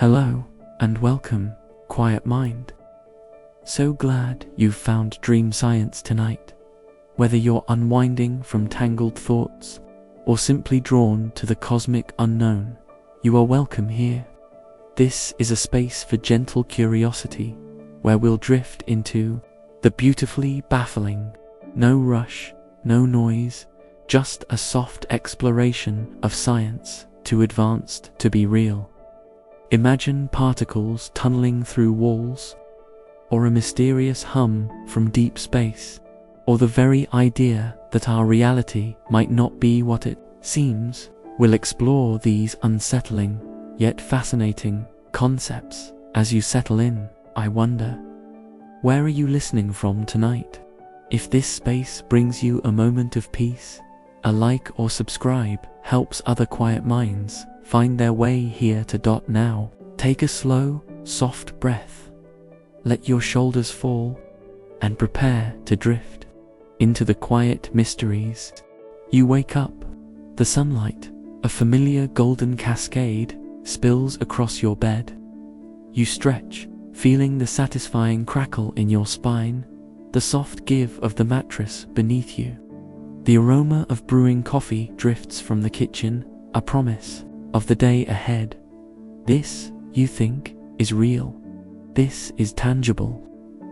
Hello, and welcome, quiet mind. So glad you've found dream science tonight. Whether you're unwinding from tangled thoughts, or simply drawn to the cosmic unknown, you are welcome here. This is a space for gentle curiosity, where we'll drift into the beautifully baffling. No rush, no noise, just a soft exploration of science, too advanced to be real. Imagine particles tunneling through walls, or a mysterious hum from deep space, or the very idea that our reality might not be what it seems. We'll explore these unsettling, yet fascinating, concepts. As you settle in, I wonder, where are you listening from tonight? If this space brings you a moment of peace, a like or subscribe helps other quiet minds find their way here to. Now, take a slow, soft breath. Let your shoulders fall, and prepare to drift into the quiet mysteries. You wake up. The sunlight, a familiar golden cascade, spills across your bed. You stretch, feeling the satisfying crackle in your spine, the soft give of the mattress beneath you. The aroma of brewing coffee drifts from the kitchen, a promise of the day ahead. This, you think, is real. This is tangible.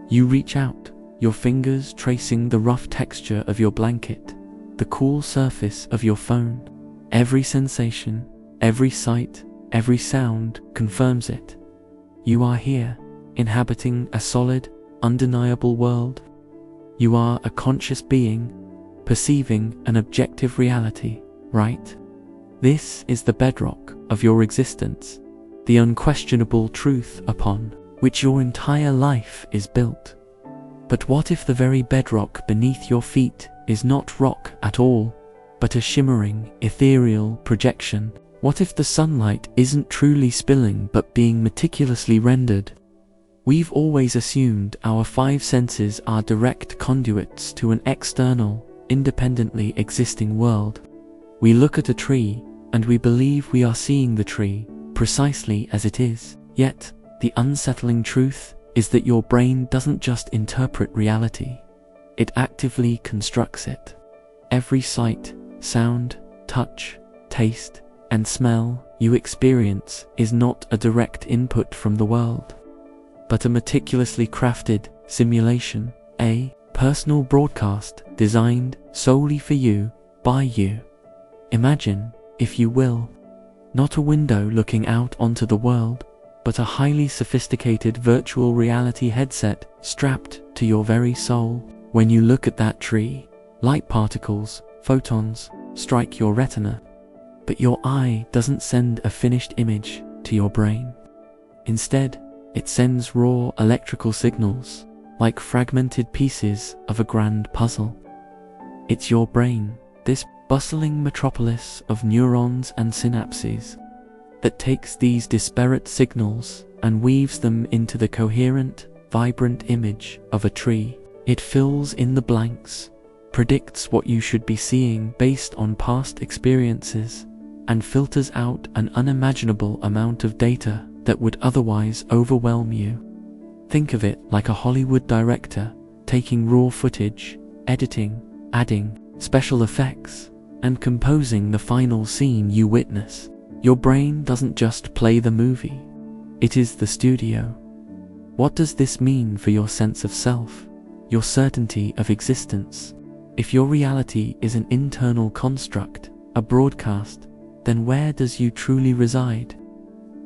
You reach out, your fingers tracing the rough texture of your blanket, the cool surface of your phone. Every sensation, every sight, every sound confirms it. You are here, inhabiting a solid, undeniable world. You are a conscious being, perceiving an objective reality, right? This is the bedrock of your existence, the unquestionable truth upon which your entire life is built. But what if the very bedrock beneath your feet is not rock at all, but a shimmering, ethereal projection? What if the sunlight isn't truly spilling but being meticulously rendered? We've always assumed our five senses are direct conduits to an external, independently existing world. We look at a tree, and we believe we are seeing the tree precisely as it is. Yet, the unsettling truth is that your brain doesn't just interpret reality, it actively constructs it. Every sight, sound, touch, taste, and smell you experience is not a direct input from the world, but a meticulously crafted simulation, a personal broadcast designed solely for you, by you. Imagine, if you will, not a window looking out onto the world, but a highly sophisticated virtual reality headset strapped to your very soul. When you look at that tree, light particles, photons, strike your retina, but your eye doesn't send a finished image to your brain. Instead, it sends raw electrical signals, like fragmented pieces of a grand puzzle. It's your brain, this bustling metropolis of neurons and synapses, that takes these disparate signals and weaves them into the coherent, vibrant image of a tree. It fills in the blanks, predicts what you should be seeing based on past experiences, and filters out an unimaginable amount of data that would otherwise overwhelm you. Think of it like a Hollywood director taking raw footage, editing, adding special effects, and composing the final scene you witness. Your brain doesn't just play the movie, it is the studio. What does this mean for your sense of self, your certainty of existence? If your reality is an internal construct, a broadcast, then where does you truly reside?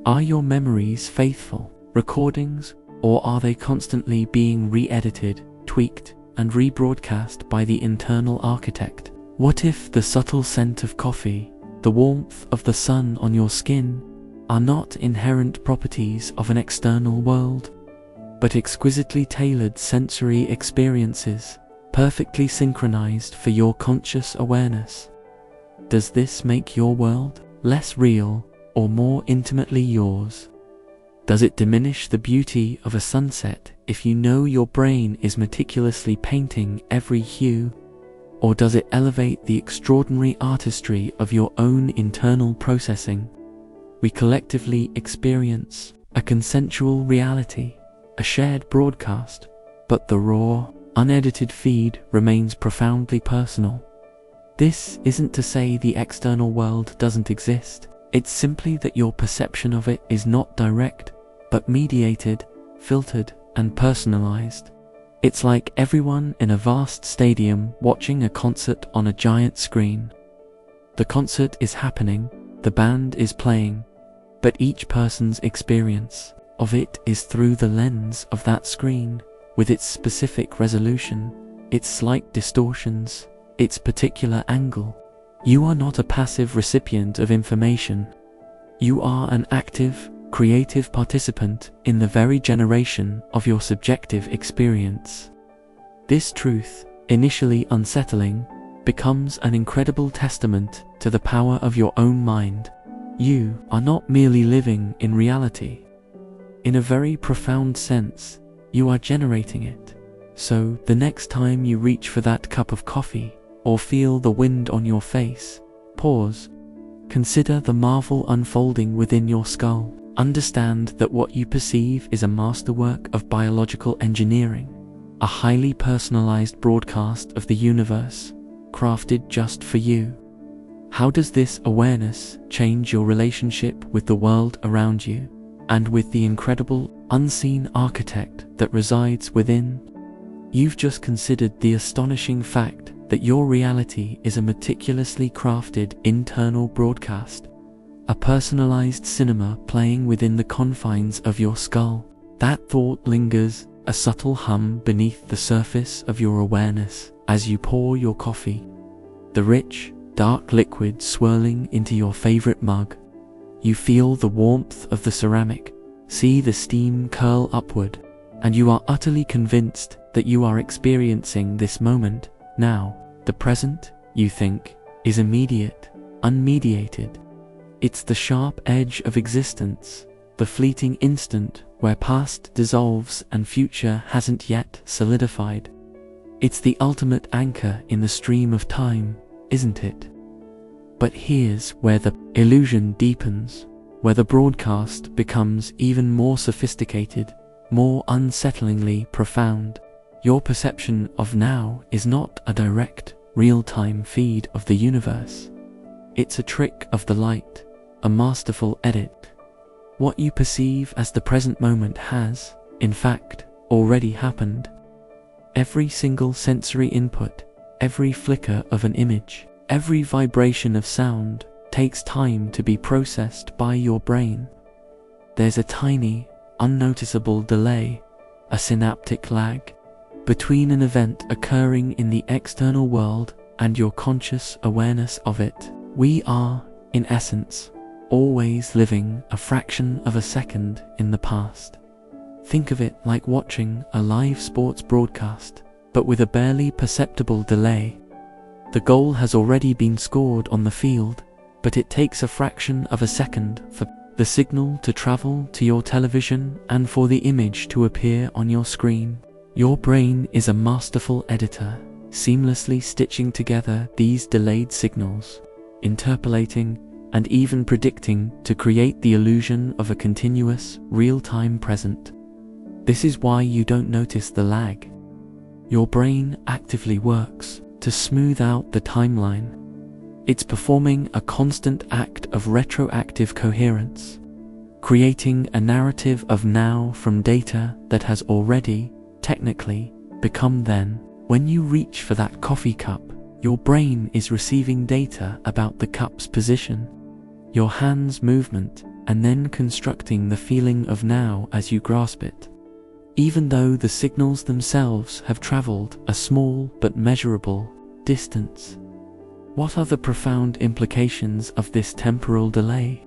Are your memories faithful recordings, or are they constantly being re-edited, tweaked, and rebroadcast by the internal architect? What if the subtle scent of coffee, the warmth of the sun on your skin, are not inherent properties of an external world, but exquisitely tailored sensory experiences, perfectly synchronized for your conscious awareness? Does this make your world less real or more intimately yours? Does it diminish the beauty of a sunset if you know your brain is meticulously painting every hue? Or does it elevate the extraordinary artistry of your own internal processing? we collectively experience a consensual reality, a shared broadcast, but the raw, unedited feed remains profoundly personal. This isn't to say the external world doesn't exist, it's simply that your perception of it is not direct, but mediated, filtered, and personalized. It's like everyone in a vast stadium watching a concert on a giant screen. The concert is happening, the band is playing, but each person's experience of it is through the lens of that screen, with its specific resolution, its slight distortions, its particular angle. You are not a passive recipient of information. You are an active, creative participant in the very generation of your subjective experience. This truth, initially unsettling, becomes an incredible testament to the power of your own mind. You are not merely living in reality. In a very profound sense, you are generating it. So, the next time you reach for that cup of coffee, or feel the wind on your face, pause. Consider the marvel unfolding within your skull. Understand that what you perceive is a masterwork of biological engineering, a highly personalized broadcast of the universe, crafted just for you. How does this awareness change your relationship with the world around you, and with the incredible, unseen architect that resides within? You've just considered the astonishing fact that your reality is a meticulously crafted internal broadcast, a personalized cinema playing within the confines of your skull. That thought lingers, a subtle hum beneath the surface of your awareness as you pour your coffee. The rich, dark liquid swirling into your favorite mug. You feel the warmth of the ceramic, see the steam curl upward, and you are utterly convinced that you are experiencing this moment now. The present, you think, is immediate, unmediated. It's the sharp edge of existence, the fleeting instant where past dissolves and future hasn't yet solidified. It's the ultimate anchor in the stream of time, isn't it? But here's where the illusion deepens, where the broadcast becomes even more sophisticated, more unsettlingly profound. Your perception of now is not a direct, real-time feed of the universe. It's a trick of the light, a masterful edit. What you perceive as the present moment has, in fact, already happened. Every single sensory input, every flicker of an image, every vibration of sound takes time to be processed by your brain. There's a tiny, unnoticeable delay, a synaptic lag, between an event occurring in the external world and your conscious awareness of it. We are, in essence, always living a fraction of a second in the past. Think of it like watching a live sports broadcast, but with a barely perceptible delay. The goal has already been scored on the field, but it takes a fraction of a second for the signal to travel to your television and for the image to appear on your screen. Your brain is a masterful editor, seamlessly stitching together these delayed signals, interpolating and even predicting to create the illusion of a continuous, real-time present. This is why you don't notice the lag. Your brain actively works to smooth out the timeline. It's performing a constant act of retroactive coherence, creating a narrative of now from data that has already, technically, become then. When you reach for that coffee cup, your brain is receiving data about the cup's position, your hand's movement, and then constructing the feeling of now as you grasp it. Even though the signals themselves have traveled a small but measurable distance. What are the profound implications of this temporal delay?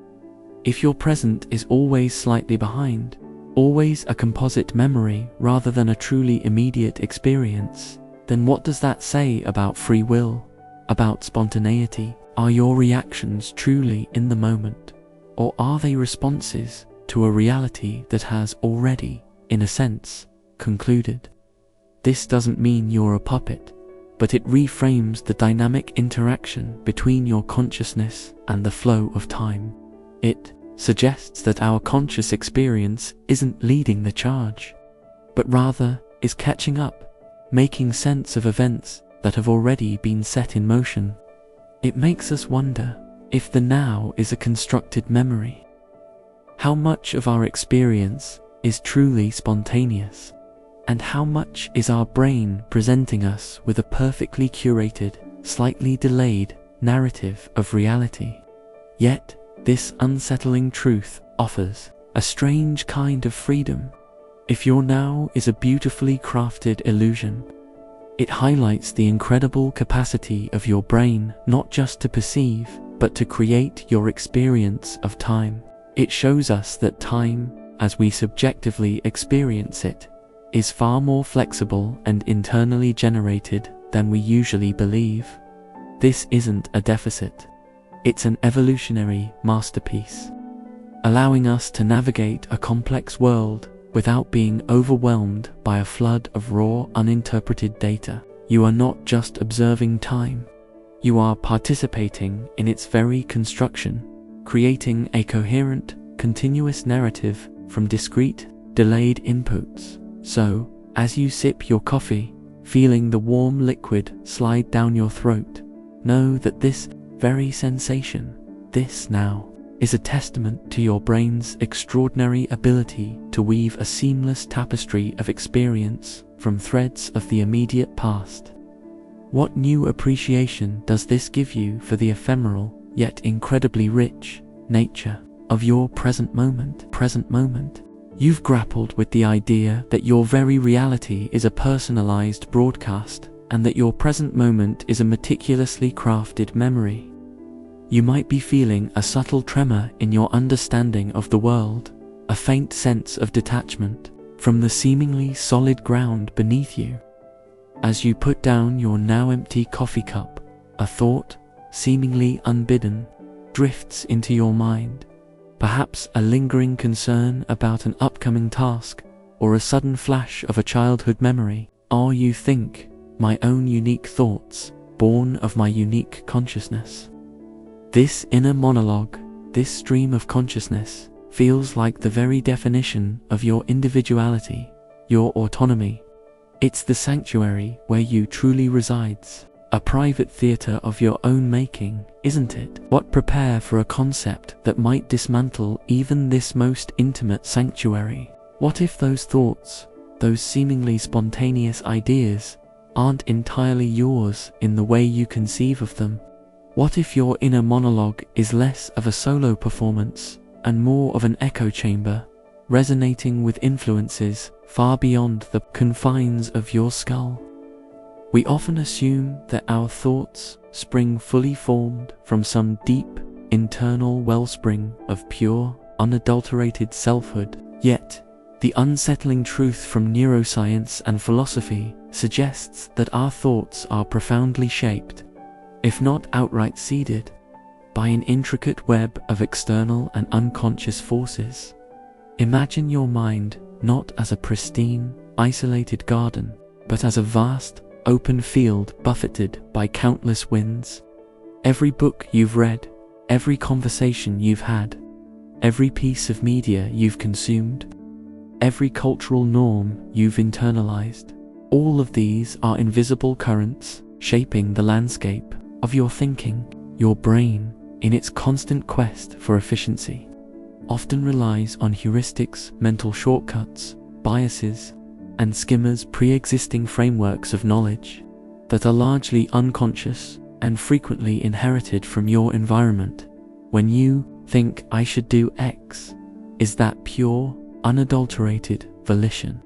If your present is always slightly behind, always a composite memory rather than a truly immediate experience, then what does that say about free will, about spontaneity? Are your reactions truly in the moment, or are they responses to a reality that has already, in a sense, concluded? This doesn't mean you're a puppet, but it reframes the dynamic interaction between your consciousness and the flow of time. It suggests that our conscious experience isn't leading the charge, but rather is catching up, making sense of events that have already been set in motion. It makes us wonder if the now is a constructed memory. How much of our experience is truly spontaneous, and how much is our brain presenting us with a perfectly curated, slightly delayed narrative of reality? Yet, this unsettling truth offers a strange kind of freedom. If your now is a beautifully crafted illusion, it highlights the incredible capacity of your brain not just to perceive, but to create your experience of time. It shows us that time, as we subjectively experience it, is far more flexible and internally generated than we usually believe. This isn't a deficit. It's an evolutionary masterpiece, allowing us to navigate a complex world without being overwhelmed by a flood of raw, uninterpreted data. You are not just observing time. You are participating in its very construction, creating a coherent, continuous narrative from discrete, delayed inputs. So, as you sip your coffee, feeling the warm liquid slide down your throat, know that this very sensation, this now, is a testament to your brain's extraordinary ability to weave a seamless tapestry of experience from threads of the immediate past. What new appreciation does this give you for the ephemeral, yet incredibly rich, nature of your present moment? You've grappled with the idea that your very reality is a personalized broadcast, and that your present moment is a meticulously crafted memory. You might be feeling a subtle tremor in your understanding of the world, a faint sense of detachment from the seemingly solid ground beneath you. As you put down your now empty coffee cup, a thought, seemingly unbidden, drifts into your mind. Perhaps a lingering concern about an upcoming task, or a sudden flash of a childhood memory. Or you think, my own unique thoughts, born of my unique consciousness. This inner monologue, this stream of consciousness, feels like the very definition of your individuality, your autonomy. It's the sanctuary where you truly resides, a private theater of your own making, isn't it? What prepare for a concept that might dismantle even this most intimate sanctuary? What if those thoughts, those seemingly spontaneous ideas, aren't entirely yours in the way you conceive of them? What if your inner monologue is less of a solo performance and more of an echo chamber, resonating with influences far beyond the confines of your skull? We often assume that our thoughts spring fully formed from some deep, internal wellspring of pure, unadulterated selfhood. Yet, the unsettling truth from neuroscience and philosophy suggests that our thoughts are profoundly shaped, if not outright seeded, by an intricate web of external and unconscious forces. Imagine your mind not as a pristine, isolated garden, but as a vast, open field buffeted by countless winds. Every book you've read, every conversation you've had, every piece of media you've consumed, every cultural norm you've internalized, all of these are invisible currents shaping the landscape of your thinking. Your brain, in its constant quest for efficiency, often relies on heuristics, mental shortcuts, biases, and skimmers pre-existing frameworks of knowledge that are largely unconscious and frequently inherited from your environment. When you think I should do X, is that pure, unadulterated volition?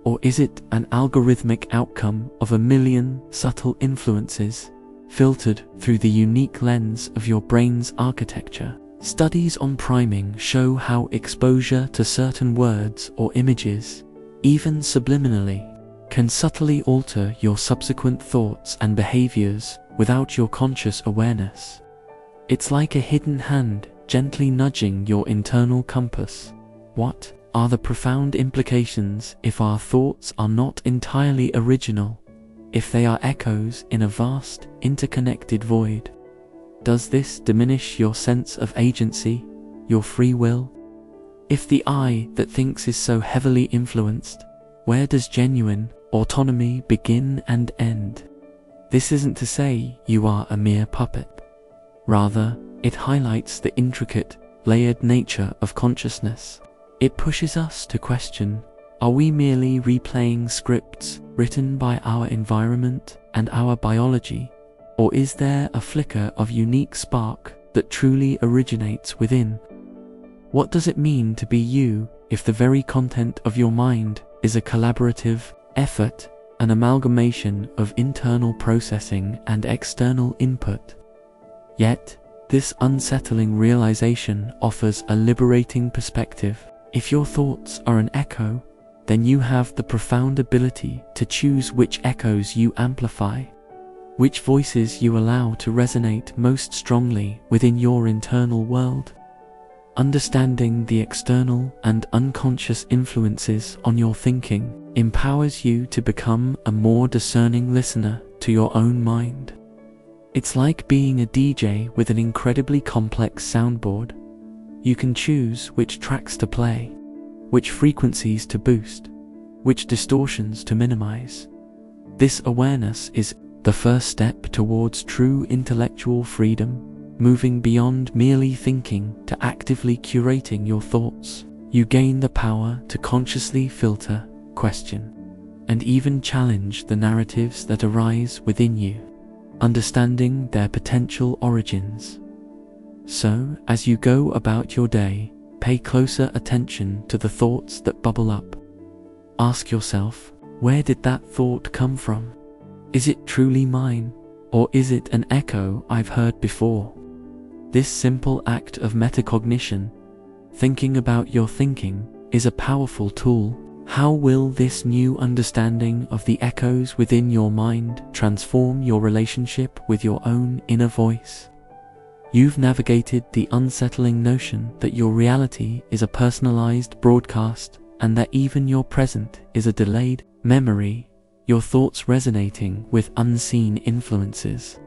Or is it an algorithmic outcome of a million subtle influences filtered through the unique lens of your brain's architecture? Studies on priming show how exposure to certain words or images, even subliminally, can subtly alter your subsequent thoughts and behaviors without your conscious awareness. It's like a hidden hand gently nudging your internal compass. What are the profound implications if our thoughts are not entirely original, if they are echoes in a vast, interconnected void? Does this diminish your sense of agency, your free will? If the I that thinks is so heavily influenced, where does genuine autonomy begin and end? This isn't to say you are a mere puppet. Rather, it highlights the intricate, layered nature of consciousness. It pushes us to question, are we merely replaying scripts written by our environment and our biology, or is there a flicker of unique spark that truly originates within? What does it mean to be you if the very content of your mind is a collaborative effort, an amalgamation of internal processing and external input? Yet, this unsettling realization offers a liberating perspective. If your thoughts are an echo, then you have the profound ability to choose which echoes you amplify, which voices you allow to resonate most strongly within your internal world. Understanding the external and unconscious influences on your thinking empowers you to become a more discerning listener to your own mind. It's like being a DJ with an incredibly complex soundboard. You can choose which tracks to play, which frequencies to boost, which distortions to minimize. This awareness is the first step towards true intellectual freedom, moving beyond merely thinking to actively curating your thoughts. You gain the power to consciously filter, question, and even challenge the narratives that arise within you, understanding their potential origins. So, as you go about your day, pay closer attention to the thoughts that bubble up. Ask yourself, where did that thought come from? Is it truly mine, or is it an echo I've heard before? This simple act of metacognition, thinking about your thinking, is a powerful tool. How will this new understanding of the echoes within your mind transform your relationship with your own inner voice? You've navigated the unsettling notion that your reality is a personalized broadcast and that even your present is a delayed memory, your thoughts resonating with unseen influences.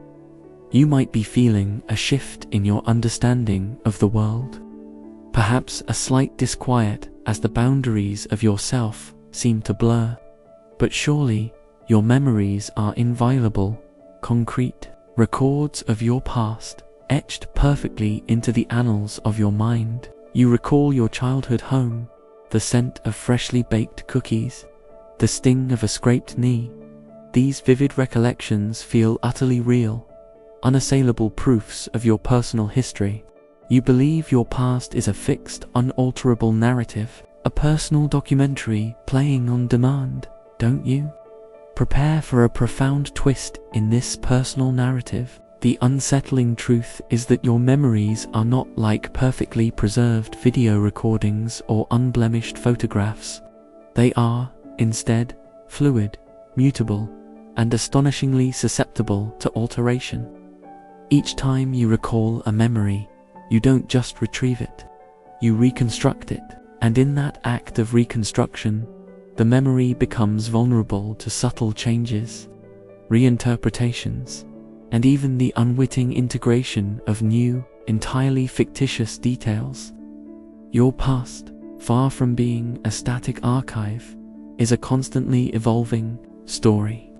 You might be feeling a shift in your understanding of the world, perhaps a slight disquiet as the boundaries of yourself seem to blur. But surely your memories are inviolable, concrete records of your past, etched perfectly into the annals of your mind. You recall your childhood home, the scent of freshly baked cookies, the sting of a scraped knee. These vivid recollections feel utterly real, unassailable proofs of your personal history. You believe your past is a fixed, unalterable narrative, a personal documentary playing on demand, don't you? Prepare for a profound twist in this personal narrative. The unsettling truth is that your memories are not like perfectly preserved video recordings or unblemished photographs. They are, instead, fluid, mutable, and astonishingly susceptible to alteration. Each time you recall a memory, you don't just retrieve it, you reconstruct it, and in that act of reconstruction, the memory becomes vulnerable to subtle changes, reinterpretations, and even the unwitting integration of new, entirely fictitious details. Your past, far from being a static archive, is a constantly evolving story,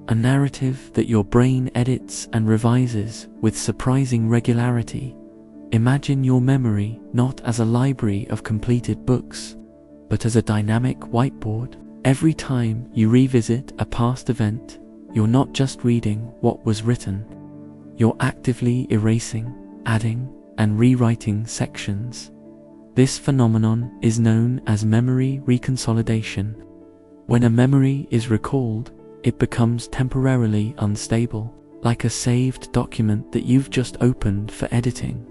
a narrative that your brain edits and revises with surprising regularity. Imagine your memory not as a library of completed books, but as a dynamic whiteboard. Every time you revisit a past event, you're not just reading what was written, you're actively erasing, adding, and rewriting sections. This phenomenon is known as memory reconsolidation. When a memory is recalled, it becomes temporarily unstable, like a saved document that you've just opened for editing.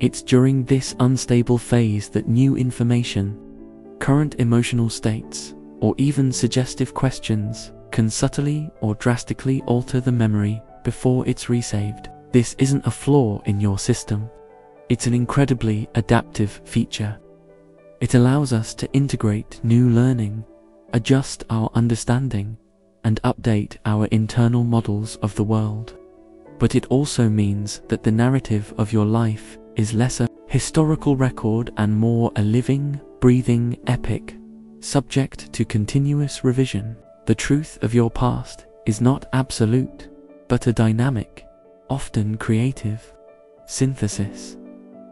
It's during this unstable phase that new information, current emotional states, or even suggestive questions can subtly or drastically alter the memory before it's resaved. This isn't a flaw in your system. It's an incredibly adaptive feature. It allows us to integrate new learning, adjust our understanding, and update our internal models of the world. But it also means that the narrative of your life is less a historical record and more a living, breathing epic, subject to continuous revision. The truth of your past is not absolute, but a dynamic, often creative, synthesis.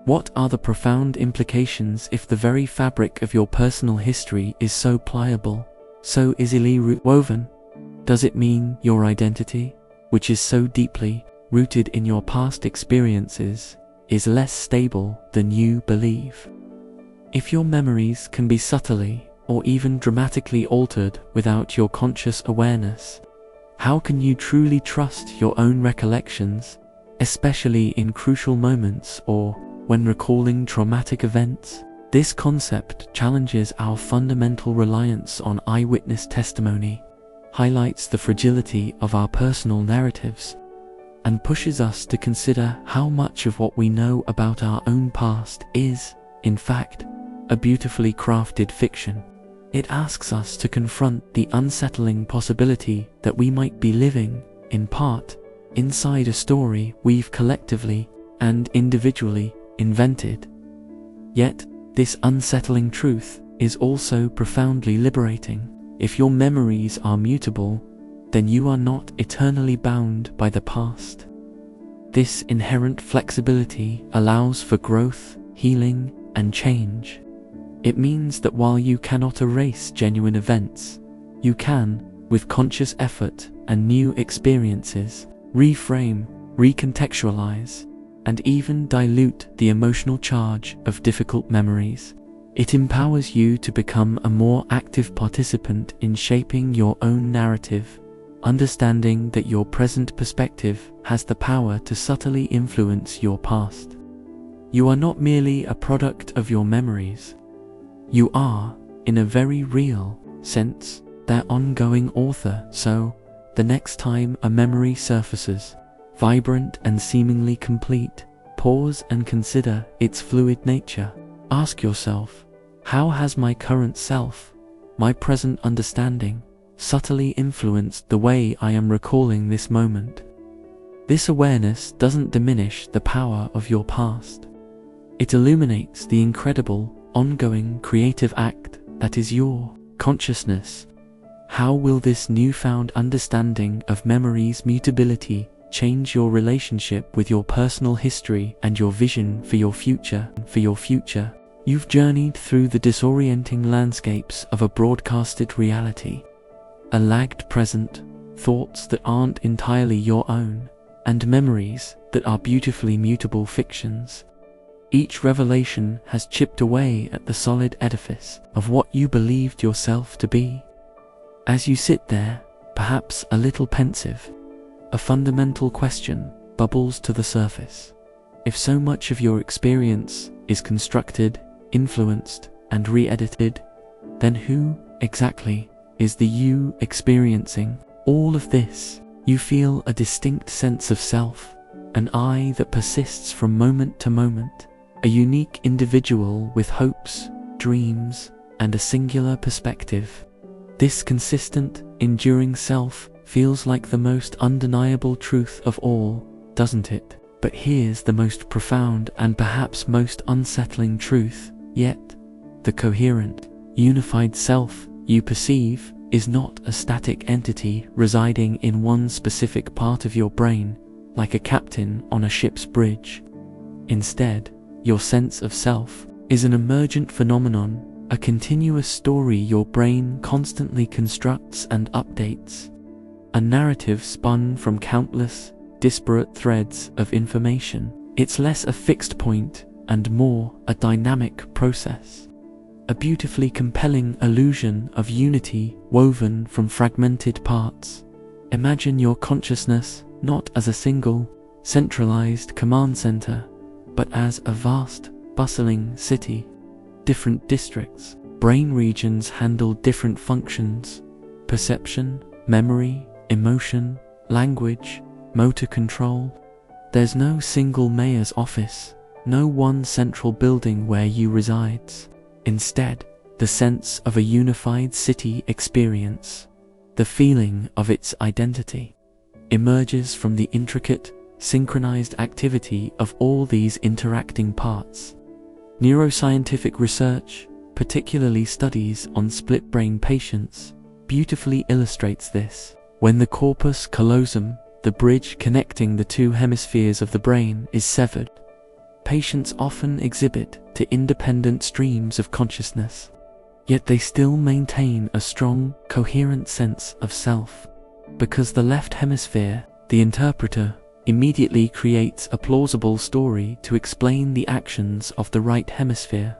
What are the profound implications if the very fabric of your personal history is so pliable, so easily woven? Does it mean your identity, which is so deeply rooted in your past experiences, is less stable than you believe? If your memories can be subtly or even dramatically altered without your conscious awareness, how can you truly trust your own recollections, especially in crucial moments or when recalling traumatic events? This concept challenges our fundamental reliance on eyewitness testimony, highlights the fragility of our personal narratives, and pushes us to consider how much of what we know about our own past is, in fact, a beautifully crafted fiction. It asks us to confront the unsettling possibility that we might be living, in part, inside a story we've collectively and individually invented. Yet, this unsettling truth is also profoundly liberating. If your memories are mutable, then you are not eternally bound by the past. This inherent flexibility allows for growth, healing, and change. It means that while you cannot erase genuine events, you can, with conscious effort and new experiences, reframe, recontextualize, and even dilute the emotional charge of difficult memories. It empowers you to become a more active participant in shaping your own narrative, understanding that your present perspective has the power to subtly influence your past. You are not merely a product of your memories. You are, in a very real sense, their ongoing author. So, the next time a memory surfaces, vibrant and seemingly complete, pause and consider its fluid nature. Ask yourself, how has my current self, my present understanding, subtly influenced the way I am recalling this moment? This awareness doesn't diminish the power of your past. It illuminates the incredible, ongoing creative act that is your consciousness. How will this newfound understanding of memory's mutability change your relationship with your personal history and your vision for your future? You've journeyed through the disorienting landscapes of a broadcasted reality, a lagged present, thoughts that aren't entirely your own, and memories that are beautifully mutable fictions. Each revelation has chipped away at the solid edifice of what you believed yourself to be. As you sit there, perhaps a little pensive, a fundamental question bubbles to the surface. If so much of your experience is constructed, influenced, and re-edited, then who, exactly, is the you experiencing all of this? You feel a distinct sense of self, an I that persists from moment to moment, a unique individual with hopes, dreams, and a singular perspective. This consistent, enduring self feels like the most undeniable truth of all, doesn't it? But here's the most profound and perhaps most unsettling truth yet. The coherent, unified self you perceive is not a static entity residing in one specific part of your brain, like a captain on a ship's bridge. Instead, your sense of self is an emergent phenomenon, a continuous story your brain constantly constructs and updates, a narrative spun from countless, disparate threads of information. It's less a fixed point and more a dynamic process, a beautifully compelling illusion of unity woven from fragmented parts. Imagine your consciousness not as a single, centralized command center, but as a vast, bustling city. Different districts, brain regions handle different functions: perception, memory, emotion, language, motor control. There's no single mayor's office, no one central building where you resides. Instead, the sense of a unified city experience, the feeling of its identity, emerges from the intricate, synchronized activity of all these interacting parts. Neuroscientific research, particularly studies on split-brain patients, beautifully illustrates this. When the corpus callosum, the bridge connecting the two hemispheres of the brain, is severed, patients often exhibit to independent streams of consciousness. Yet they still maintain a strong, coherent sense of self, because the left hemisphere, the interpreter, immediately creates a plausible story to explain the actions of the right hemisphere.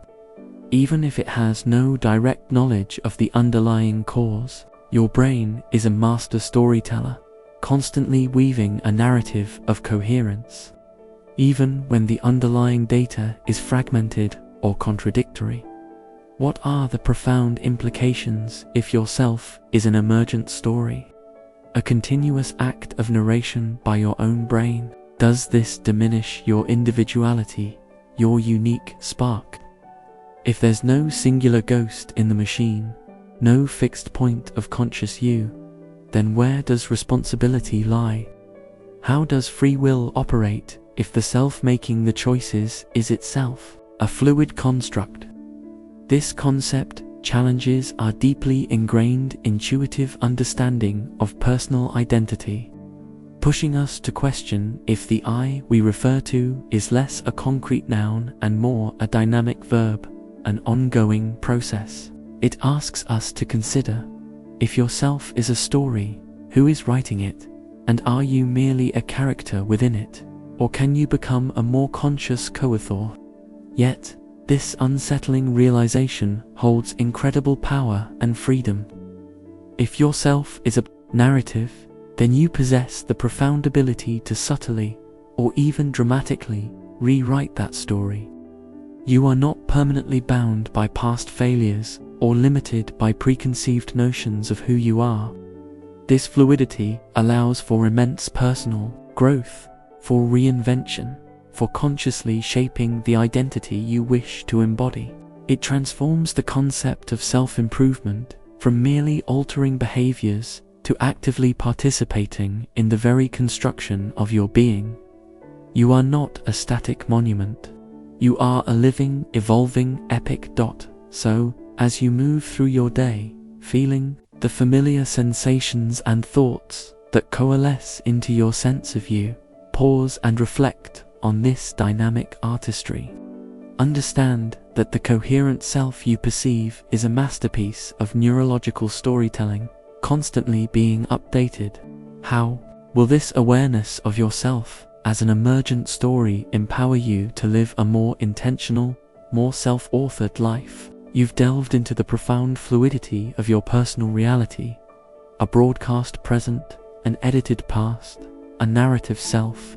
Even if it has no direct knowledge of the underlying cause, your brain is a master storyteller, constantly weaving a narrative of coherence, even when the underlying data is fragmented or contradictory. What are the profound implications if your self is an emergent story? A continuous act of narration by your own brain? Does this diminish your individuality, your unique spark? If there's no singular ghost in the machine, no fixed point of conscious you, then where does responsibility lie? How does free will operate if the self making the choices is itself a fluid construct? This concept challenges our deeply ingrained intuitive understanding of personal identity, pushing us to question if the I we refer to is less a concrete noun and more a dynamic verb, an ongoing process. It asks us to consider, if yourself is a story, who is writing it, and are you merely a character within it, or can you become a more conscious co-author? Yet, this unsettling realization holds incredible power and freedom. If yourself is a narrative, then you possess the profound ability to subtly, or even dramatically, rewrite that story. You are not permanently bound by past failures or limited by preconceived notions of who you are. This fluidity allows for immense personal growth, for reinvention, for consciously shaping the identity you wish to embody. It transforms the concept of self-improvement from merely altering behaviors to actively participating in the very construction of your being. You are not a static monument. You are a living, evolving epic. So, as you move through your day, feeling the familiar sensations and thoughts that coalesce into your sense of you, pause and reflect on this dynamic artistry. Understand that the coherent self you perceive is a masterpiece of neurological storytelling, constantly being updated. How will this awareness of yourself as an emergent story empower you to live a more intentional, more self-authored life? You've delved into the profound fluidity of your personal reality, a broadcast present, an edited past, a narrative self.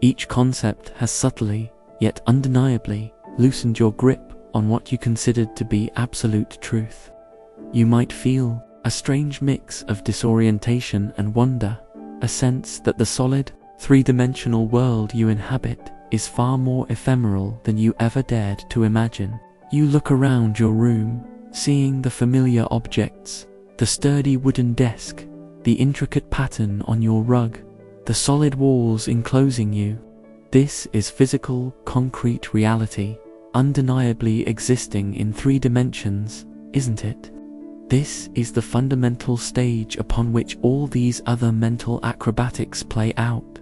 Each concept has subtly, yet undeniably, loosened your grip on what you considered to be absolute truth. You might feel a strange mix of disorientation and wonder, a sense that the solid, three-dimensional world you inhabit is far more ephemeral than you ever dared to imagine. You look around your room, seeing the familiar objects, the sturdy wooden desk, the intricate pattern on your rug, the solid walls enclosing you. This is physical, concrete reality, undeniably existing in 3 dimensions, isn't it? This is the fundamental stage upon which all these other mental acrobatics play out.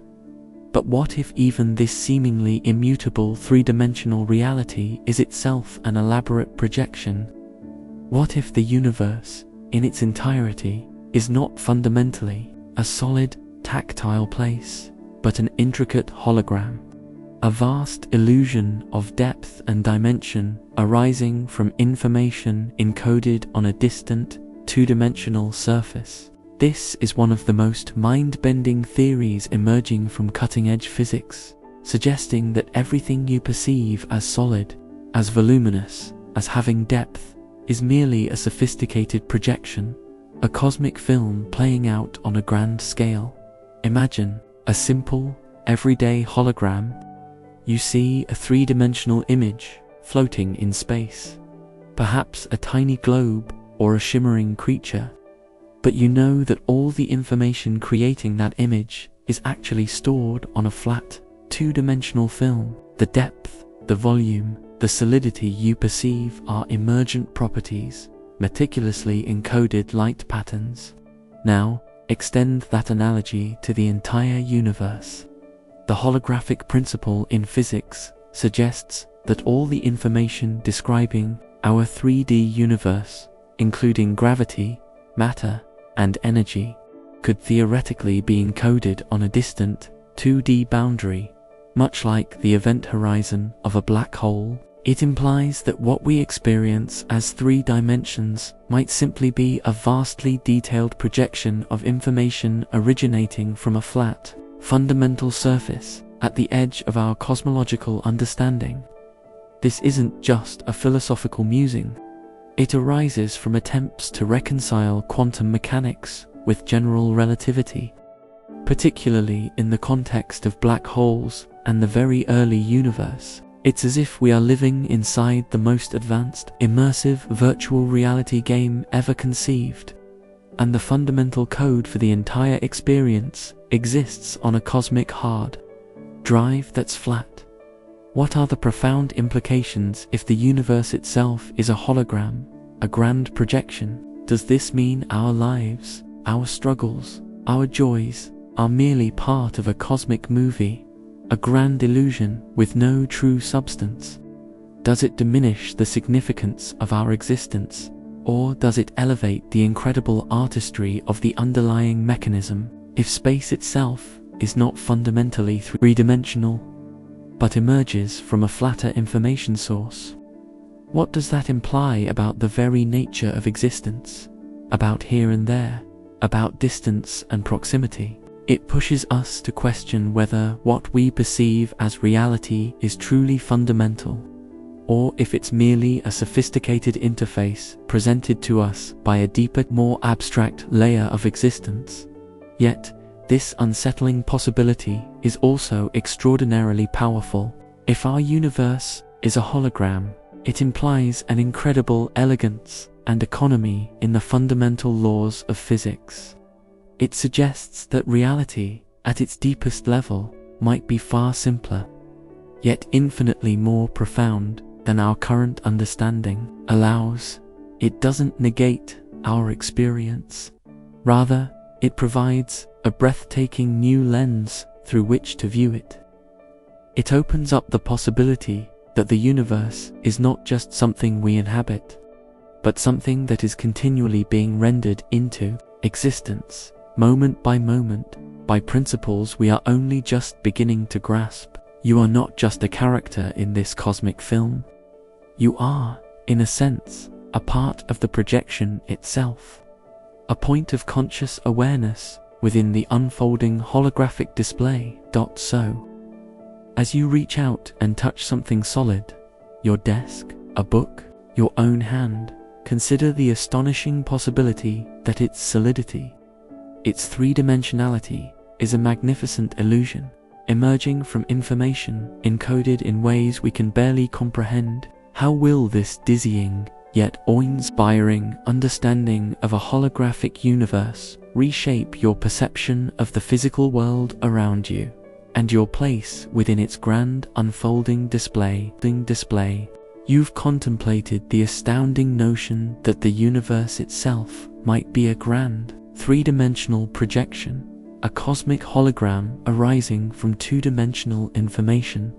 But what if even this seemingly immutable 3-dimensional reality is itself an elaborate projection? What if the universe, in its entirety, is not fundamentally a solid, tactile place, but an intricate hologram, a vast illusion of depth and dimension arising from information encoded on a distant, 2-dimensional surface? This is one of the most mind-bending theories emerging from cutting-edge physics, suggesting that everything you perceive as solid, as voluminous, as having depth, is merely a sophisticated projection, a cosmic film playing out on a grand scale. Imagine a simple, everyday hologram. You see a 3-dimensional image floating in space, perhaps a tiny globe or a shimmering creature. But you know that all the information creating that image is actually stored on a flat, 2-dimensional film. The depth, the volume, the solidity you perceive are emergent properties, meticulously encoded light patterns. Now, extend that analogy to the entire universe. The holographic principle in physics suggests that all the information describing our 3D universe, including gravity, matter, and energy, could theoretically be encoded on a distant 2D boundary, much like the event horizon of a black hole. It implies that what we experience as 3 dimensions might simply be a vastly detailed projection of information originating from a flat, fundamental surface at the edge of our cosmological understanding. This isn't just a philosophical musing. It arises from attempts to reconcile quantum mechanics with general relativity, particularly in the context of black holes and the very early universe. It's as if we are living inside the most advanced, immersive virtual reality game ever conceived, and the fundamental code for the entire experience exists on a cosmic hard drive that's flat. What are the profound implications if the universe itself is a hologram, a grand projection? Does this mean our lives, our struggles, our joys, are merely part of a cosmic movie, a grand illusion with no true substance? Does it diminish the significance of our existence, or does it elevate the incredible artistry of the underlying mechanism? If space itself is not fundamentally three-dimensional, but emerges from a flatter information source, what does that imply about the very nature of existence, about here and there, about distance and proximity? It pushes us to question whether what we perceive as reality is truly fundamental, or if it's merely a sophisticated interface presented to us by a deeper, more abstract layer of existence. Yet, this unsettling possibility is also extraordinarily powerful. If our universe is a hologram, it implies an incredible elegance and economy in the fundamental laws of physics. It suggests that reality, at its deepest level, might be far simpler, yet infinitely more profound than our current understanding allows. It doesn't negate our experience. Rather, it provides a breathtaking new lens through which to view it. It opens up the possibility that the universe is not just something we inhabit, but something that is continually being rendered into existence, moment by moment, by principles we are only just beginning to grasp. You are not just a character in this cosmic film. You are, in a sense, a part of the projection itself, a point of conscious awareness within the unfolding holographic display. So, as you reach out and touch something solid, your desk, a book, your own hand, consider the astonishing possibility that its solidity, its three-dimensionality, is a magnificent illusion, emerging from information encoded in ways we can barely comprehend. How will this dizzying, yet awe-inspiring understanding of a holographic universe reshape your perception of the physical world around you, and your place within its grand unfolding display? You've contemplated the astounding notion that the universe itself might be a grand, three-dimensional projection, a cosmic hologram arising from two-dimensional information.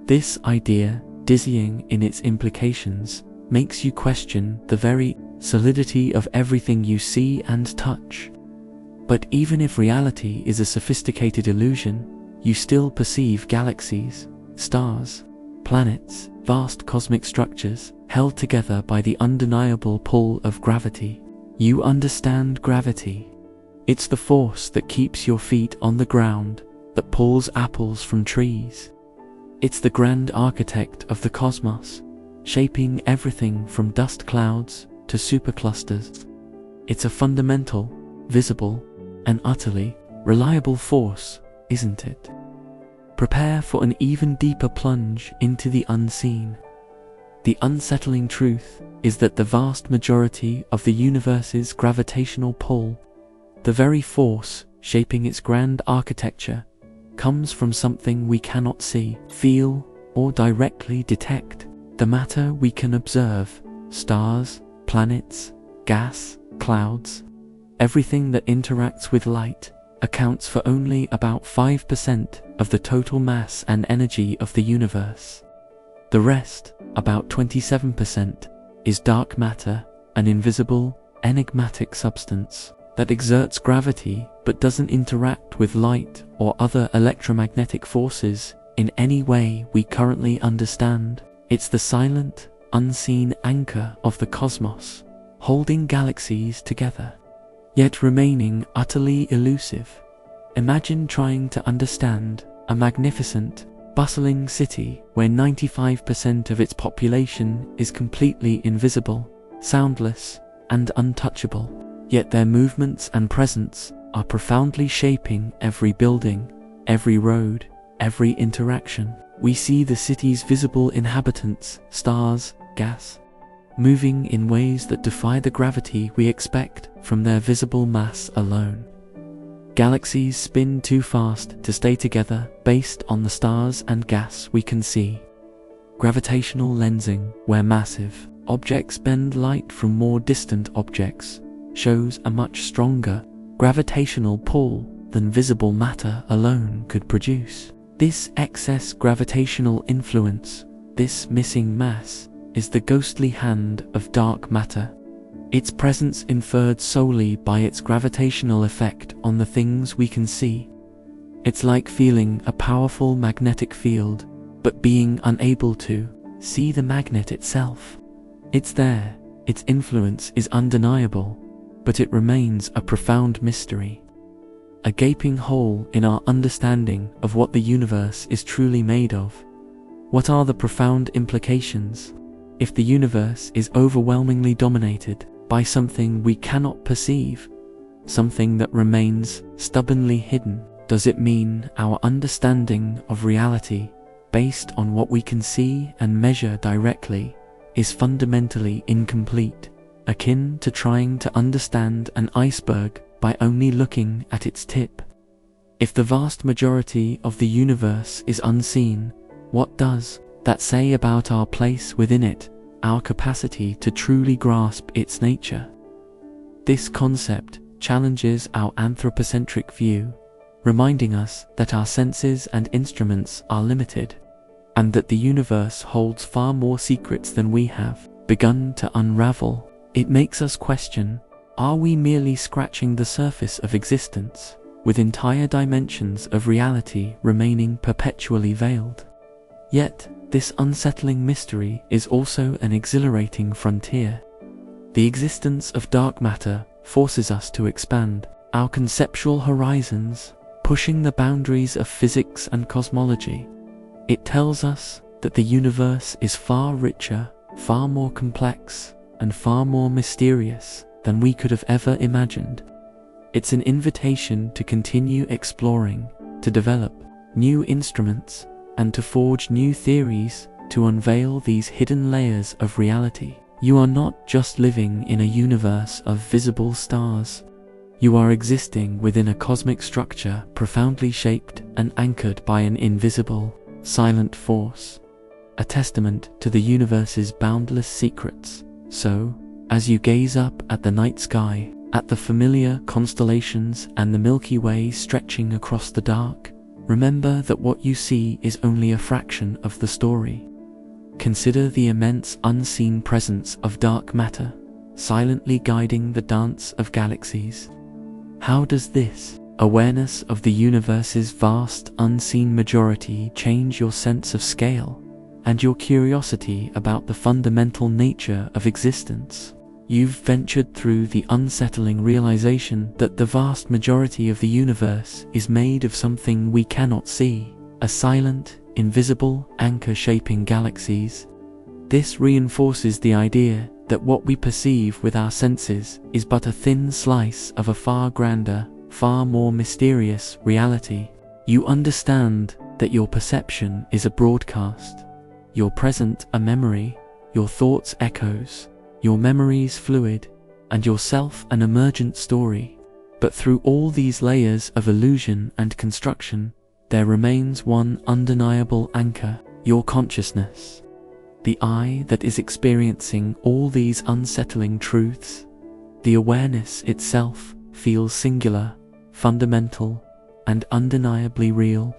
This idea, dizzying in its implications, makes you question the very solidity of everything you see and touch. But even if reality is a sophisticated illusion, you still perceive galaxies, stars, planets, vast cosmic structures held together by the undeniable pull of gravity. You understand gravity. It's the force that keeps your feet on the ground, that pulls apples from trees. It's the grand architect of the cosmos, shaping everything from dust clouds to superclusters. It's a fundamental, visible, and utterly reliable force, isn't it? Prepare for an even deeper plunge into the unseen. The unsettling truth is that the vast majority of the universe's gravitational pull, the very force shaping its grand architecture, comes from something we cannot see, feel, or directly detect. The matter we can observe, stars, planets, gas, clouds, everything that interacts with light, accounts for only about 5% of the total mass and energy of the universe. The rest, about 27%, is dark matter, an invisible, enigmatic substance that exerts gravity but doesn't interact with light or other electromagnetic forces in any way we currently understand. It's the silent, unseen anchor of the cosmos, holding galaxies together, yet remaining utterly elusive. Imagine trying to understand a magnificent, bustling city where 95% of its population is completely invisible, soundless, and untouchable, yet their movements and presence are profoundly shaping every building, every road, every interaction. We see the city's visible inhabitants, stars, gas, moving in ways that defy the gravity we expect from their visible mass alone. Galaxies spin too fast to stay together based on the stars and gas we can see. Gravitational lensing, where massive objects bend light from more distant objects, shows a much stronger gravitational pull than visible matter alone could produce. This excess gravitational influence, this missing mass, is the ghostly hand of dark matter, its presence inferred solely by its gravitational effect on the things we can see. It's like feeling a powerful magnetic field, but being unable to see the magnet itself. It's there, its influence is undeniable, but it remains a profound mystery, a gaping hole in our understanding of what the universe is truly made of. What are the profound implications if the universe is overwhelmingly dominated by something we cannot perceive, something that remains stubbornly hidden? Does it mean our understanding of reality, based on what we can see and measure directly, is fundamentally incomplete, akin to trying to understand an iceberg by only looking at its tip? If the vast majority of the universe is unseen, what does that say about our place within it, our capacity to truly grasp its nature? This concept challenges our anthropocentric view, reminding us that our senses and instruments are limited, and that the universe holds far more secrets than we have begun to unravel. It makes us question, are we merely scratching the surface of existence, with entire dimensions of reality remaining perpetually veiled? Yet, this unsettling mystery is also an exhilarating frontier. The existence of dark matter forces us to expand our conceptual horizons, pushing the boundaries of physics and cosmology. It tells us that the universe is far richer, far more complex, and far more mysterious than we could have ever imagined. It's an invitation to continue exploring, to develop new instruments, and to forge new theories to unveil these hidden layers of reality. You are not just living in a universe of visible stars. You are existing within a cosmic structure profoundly shaped and anchored by an invisible, silent force, a testament to the universe's boundless secrets. So, as you gaze up at the night sky, at the familiar constellations and the Milky Way stretching across the dark, remember that what you see is only a fraction of the story. Consider the immense unseen presence of dark matter, silently guiding the dance of galaxies. How does this awareness of the universe's vast unseen majority change your sense of scale and your curiosity about the fundamental nature of existence? You've ventured through the unsettling realization that the vast majority of the universe is made of something we cannot see, a silent, invisible anchor shaping galaxies. This reinforces the idea that what we perceive with our senses is but a thin slice of a far grander, far more mysterious reality. You understand that your perception is a broadcast, your present a memory, your thoughts echoes, your memories fluid, and yourself an emergent story. But through all these layers of illusion and construction, there remains one undeniable anchor, your consciousness. the I that is experiencing all these unsettling truths. The awareness itself feels singular, fundamental, and undeniably real.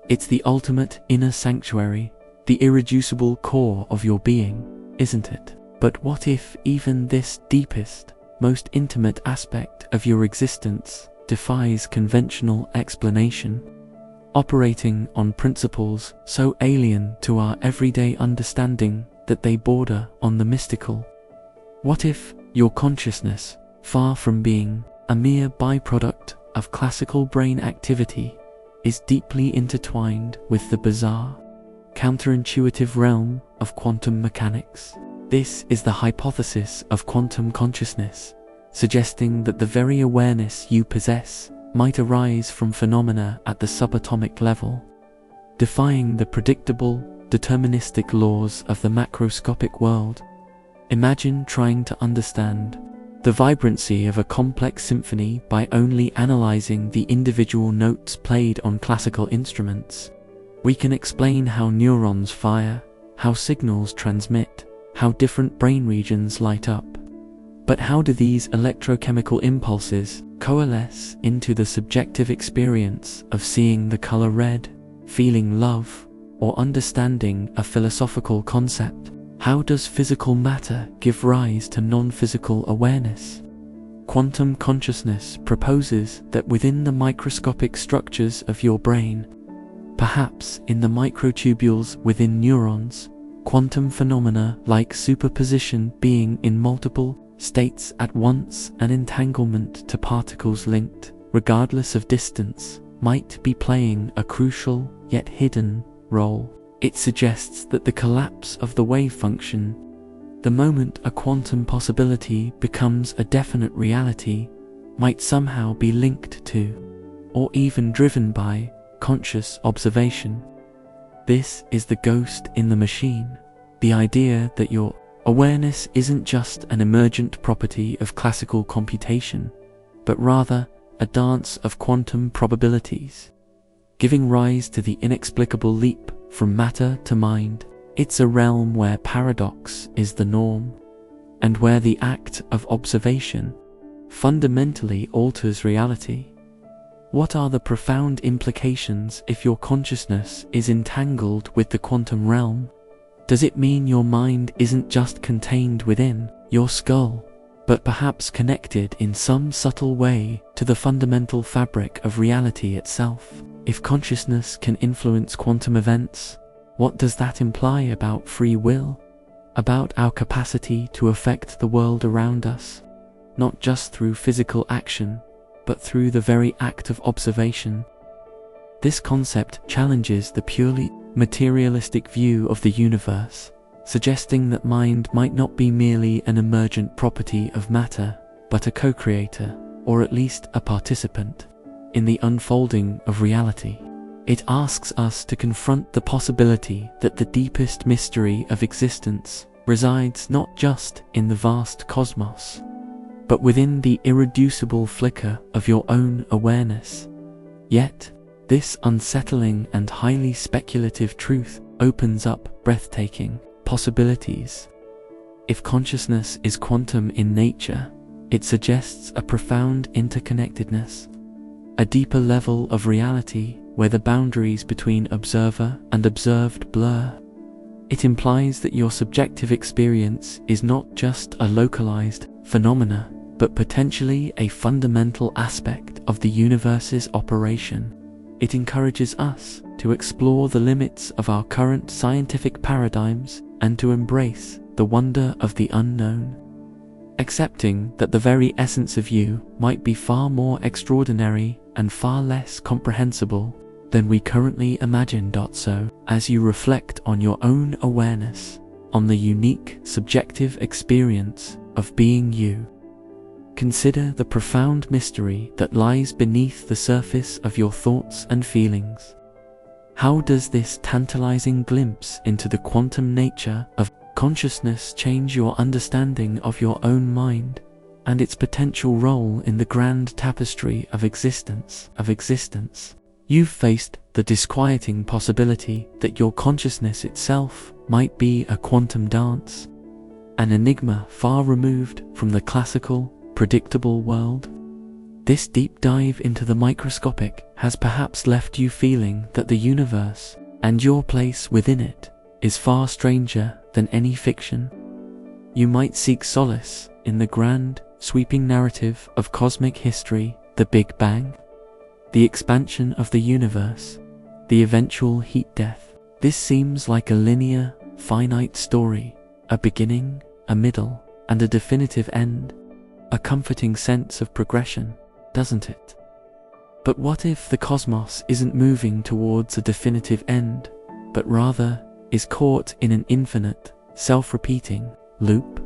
It's the ultimate inner sanctuary, the irreducible core of your being, isn't it? But what if even this deepest, most intimate aspect of your existence defies conventional explanation, operating on principles so alien to our everyday understanding that they border on the mystical? What if your consciousness, far from being a mere byproduct of classical brain activity, is deeply intertwined with the bizarre, counterintuitive realm of quantum mechanics? This is the hypothesis of quantum consciousness, suggesting that the very awareness you possess might arise from phenomena at the subatomic level, defying the predictable, deterministic laws of the macroscopic world. Imagine trying to understand the vibrancy of a complex symphony by only analyzing the individual notes played on classical instruments. We can explain how neurons fire, how signals transmit, how different brain regions light up. But how do these electrochemical impulses coalesce into the subjective experience of seeing the color red, feeling love, or understanding a philosophical concept? How does physical matter give rise to non-physical awareness? Quantum consciousness proposes that within the microscopic structures of your brain, perhaps in the microtubules within neurons, quantum phenomena like superposition, being in multiple states at once, and entanglement to particles linked, regardless of distance, might be playing a crucial, yet hidden, role. It suggests that the collapse of the wave function, the moment a quantum possibility becomes a definite reality, might somehow be linked to, or even driven by, conscious observation. This is the ghost in the machine, the idea that your awareness isn't just an emergent property of classical computation, but rather a dance of quantum probabilities, giving rise to the inexplicable leap from matter to mind. It's a realm where paradox is the norm, and where the act of observation fundamentally alters reality. What are the profound implications if your consciousness is entangled with the quantum realm? Does it mean your mind isn't just contained within your skull, but perhaps connected in some subtle way to the fundamental fabric of reality itself? If consciousness can influence quantum events, what does that imply about free will? About our capacity to affect the world around us, not just through physical action, but through the very act of observation? This concept challenges the purely materialistic view of the universe, suggesting that mind might not be merely an emergent property of matter, but a co-creator, or at least a participant, in the unfolding of reality. It asks us to confront the possibility that the deepest mystery of existence resides not just in the vast cosmos, but within the irreducible flicker of your own awareness. Yet, this unsettling and highly speculative truth opens up breathtaking possibilities. If consciousness is quantum in nature, it suggests a profound interconnectedness, a deeper level of reality where the boundaries between observer and observed blur. It implies that your subjective experience is not just a localized phenomena, but potentially a fundamental aspect of the universe's operation. It encourages us to explore the limits of our current scientific paradigms and to embrace the wonder of the unknown, accepting that the very essence of you might be far more extraordinary and far less comprehensible than we currently imagine. So, as you reflect on your own awareness, on the unique subjective experience of being you, consider the profound mystery that lies beneath the surface of your thoughts and feelings. How does this tantalizing glimpse into the quantum nature of consciousness change your understanding of your own mind and its potential role in the grand tapestry of existence? You've faced the disquieting possibility that your consciousness itself might be a quantum dance, an enigma far removed from the classical, predictable world. This deep dive into the microscopic has perhaps left you feeling that the universe, and your place within it, is far stranger than any fiction. You might seek solace in the grand, sweeping narrative of cosmic history, the Big Bang, the expansion of the universe, the eventual heat death. This seems like a linear, finite story, a beginning, a middle, and a definitive end, a comforting sense of progression, doesn't it? But what if the cosmos isn't moving towards a definitive end, but rather is caught in an infinite, self-repeating loop?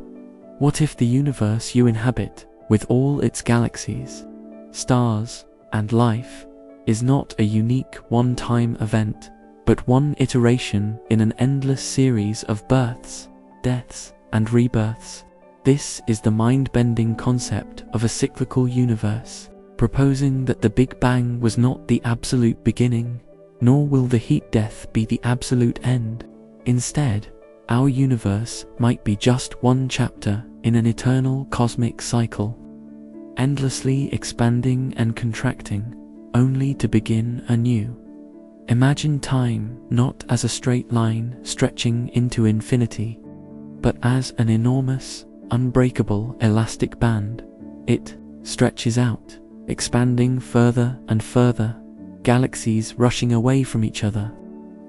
What if the universe you inhabit, with all its galaxies, stars, and life, is not a unique one-time event, but one iteration in an endless series of births, deaths, and rebirths? This is the mind-bending concept of a cyclical universe, proposing that the Big Bang was not the absolute beginning, nor will the heat death be the absolute end. Instead, our universe might be just one chapter in an eternal cosmic cycle, endlessly expanding and contracting, only to begin anew. Imagine time not as a straight line stretching into infinity, but as an enormous, unbreakable elastic band. It stretches out, expanding further and further, galaxies rushing away from each other.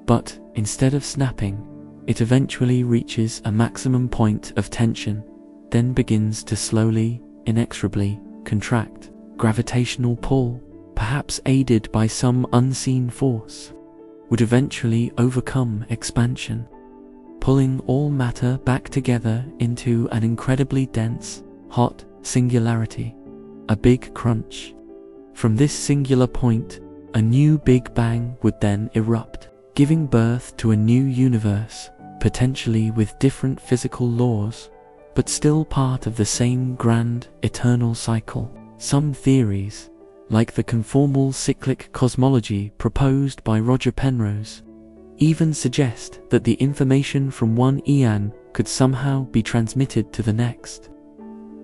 But instead of snapping, it eventually reaches a maximum point of tension, then begins to slowly, inexorably contract. Gravitational pull, perhaps aided by some unseen force, would eventually overcome expansion, pulling all matter back together into an incredibly dense, hot singularity, a big crunch. From this singular point, a new Big Bang would then erupt, giving birth to a new universe, potentially with different physical laws, but still part of the same grand, eternal cycle. Some theories, like the conformal cyclic cosmology proposed by Roger Penrose, even suggest that the information from one eon could somehow be transmitted to the next,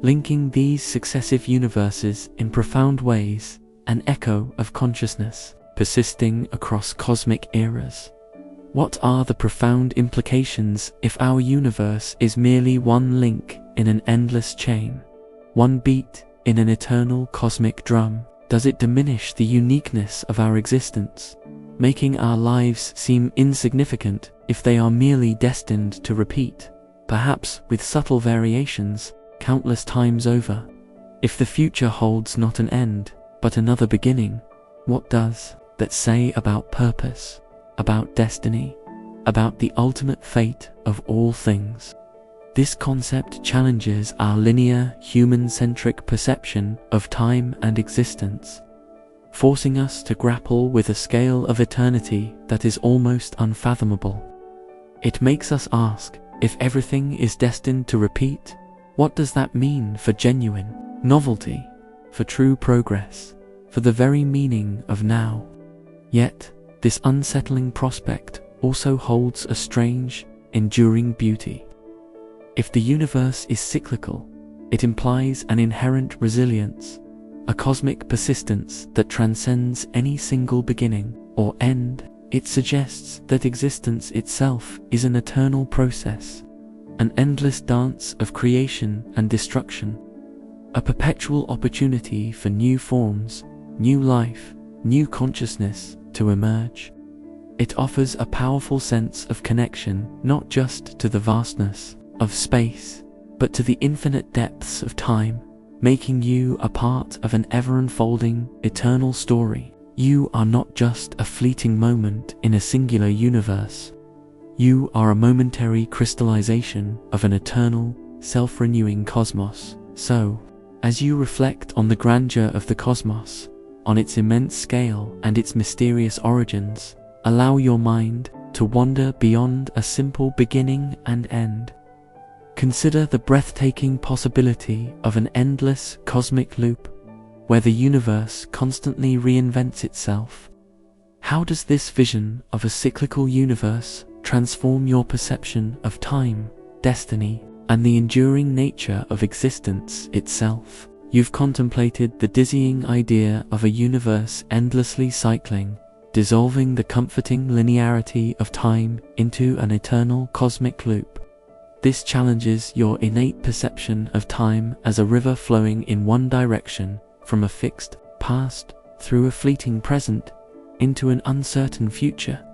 linking these successive universes in profound ways, an echo of consciousness persisting across cosmic eras. What are the profound implications if our universe is merely one link in an endless chain, one beat in an eternal cosmic drum? Does it diminish the uniqueness of our existence, making our lives seem insignificant if they are merely destined to repeat, perhaps with subtle variations, countless times over? If the future holds not an end, but another beginning, what does that say about purpose, about destiny, about the ultimate fate of all things? This concept challenges our linear, human-centric perception of time and existence, forcing us to grapple with a scale of eternity that is almost unfathomable. It makes us ask, if everything is destined to repeat, what does that mean for genuine novelty, for true progress, for the very meaning of now? Yet, this unsettling prospect also holds a strange, enduring beauty. If the universe is cyclical, it implies an inherent resilience, a cosmic persistence that transcends any single beginning or end. It suggests that existence itself is an eternal process, an endless dance of creation and destruction, a perpetual opportunity for new forms, new life, new consciousness to emerge. It offers a powerful sense of connection not just to the vastness of space, but to the infinite depths of time, making you a part of an ever-unfolding, eternal story. You are not just a fleeting moment in a singular universe. You are a momentary crystallization of an eternal, self-renewing cosmos. So, as you reflect on the grandeur of the cosmos, on its immense scale and its mysterious origins, allow your mind to wander beyond a simple beginning and end. Consider the breathtaking possibility of an endless cosmic loop, where the universe constantly reinvents itself. How does this vision of a cyclical universe transform your perception of time, destiny, and the enduring nature of existence itself. You've contemplated the dizzying idea of a universe endlessly cycling, dissolving the comforting linearity of time into an eternal cosmic loop. This challenges your innate perception of time as a river flowing in one direction, from a fixed past through a fleeting present into an uncertain future.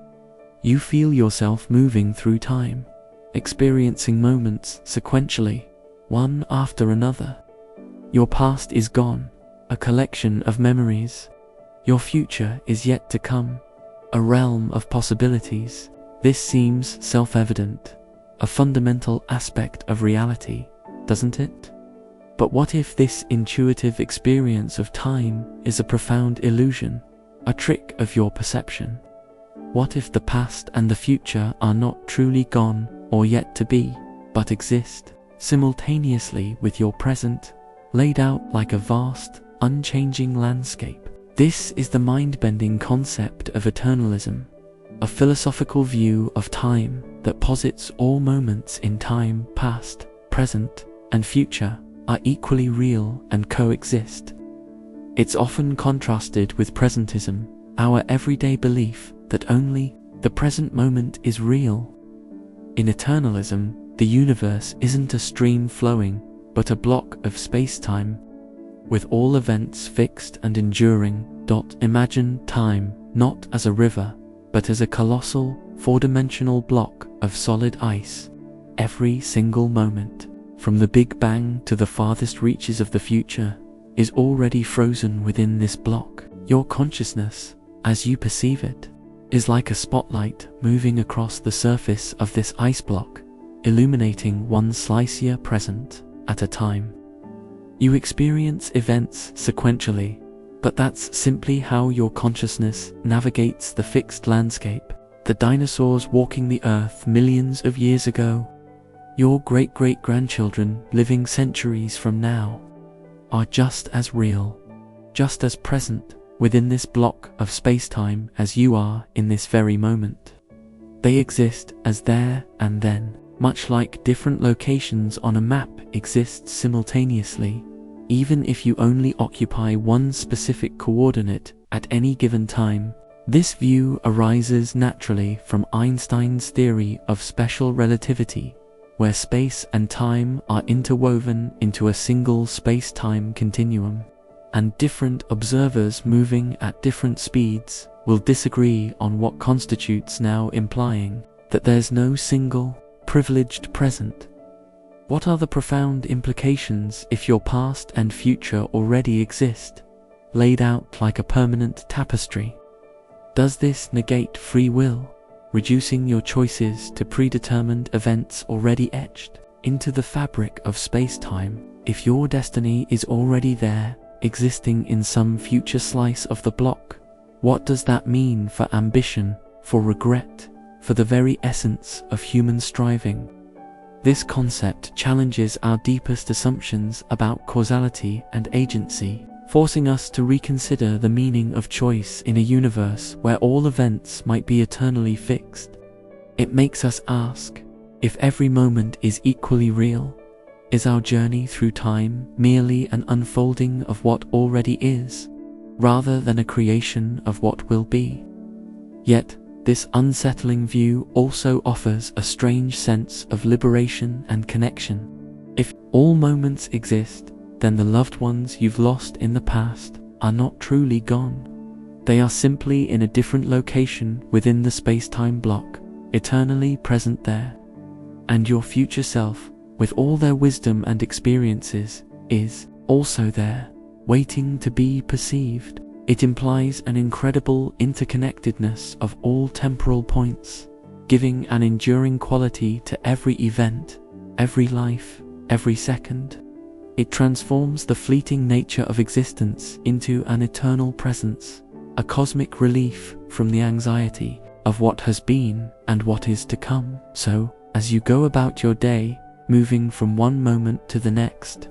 You feel yourself moving through time, experiencing moments sequentially, one after another. Your past is gone, a collection of memories. Your future is yet to come, a realm of possibilities. This seems self-evident, a fundamental aspect of reality, doesn't it? But what if this intuitive experience of time is a profound illusion, a trick of your perception? What if the past and the future are not truly gone or yet to be, but exist simultaneously with your present, laid out like a vast, unchanging landscape? This is the mind-bending concept of eternalism, a philosophical view of time that posits all moments in time, past, present, and future, are equally real and coexist. It's often contrasted with presentism, our everyday belief that only the present moment is real. In eternalism, the universe isn't a stream flowing, but a block of space-time, with all events fixed and enduring. Imagine time not as a river, but as a colossal, four-dimensional block of solid ice. Every single moment, from the Big Bang to the farthest reaches of the future, is already frozen within this block. Your consciousness, as you perceive it, is like a spotlight moving across the surface of this ice block, illuminating one slice-year present at a time. You experience events sequentially, but that's simply how your consciousness navigates the fixed landscape. The dinosaurs walking the earth millions of years ago, your great-great-grandchildren living centuries from now, are just as real, just as present within this block of space-time as you are in this very moment. They exist as there and then, much like different locations on a map exist simultaneously, even if you only occupy one specific coordinate at any given time. This view arises naturally from Einstein's theory of special relativity, where space and time are interwoven into a single space-time continuum, and different observers moving at different speeds will disagree on what constitutes, now implying that there's no single, privileged present. What are the profound implications if your past and future already exist, laid out like a permanent tapestry? Does this negate free will, reducing your choices to predetermined events already etched into the fabric of space-time? If your destiny is already there, existing in some future slice of the block, what does that mean for ambition, for regret, for the very essence of human striving? This concept challenges our deepest assumptions about causality and agency, forcing us to reconsider the meaning of choice in a universe where all events might be eternally fixed. It makes us ask, if every moment is equally real, is our journey through time merely an unfolding of what already is, rather than a creation of what will be? Yet, this unsettling view also offers a strange sense of liberation and connection. If all moments exist, then the loved ones you've lost in the past are not truly gone. They are simply in a different location within the space-time block, eternally present there. And your future self, with all their wisdom and experiences, is also there, waiting to be perceived. It implies an incredible interconnectedness of all temporal points, giving an enduring quality to every event, every life, every second. It transforms the fleeting nature of existence into an eternal presence, a cosmic relief from the anxiety of what has been and what is to come. So, as you go about your day, moving from one moment to the next,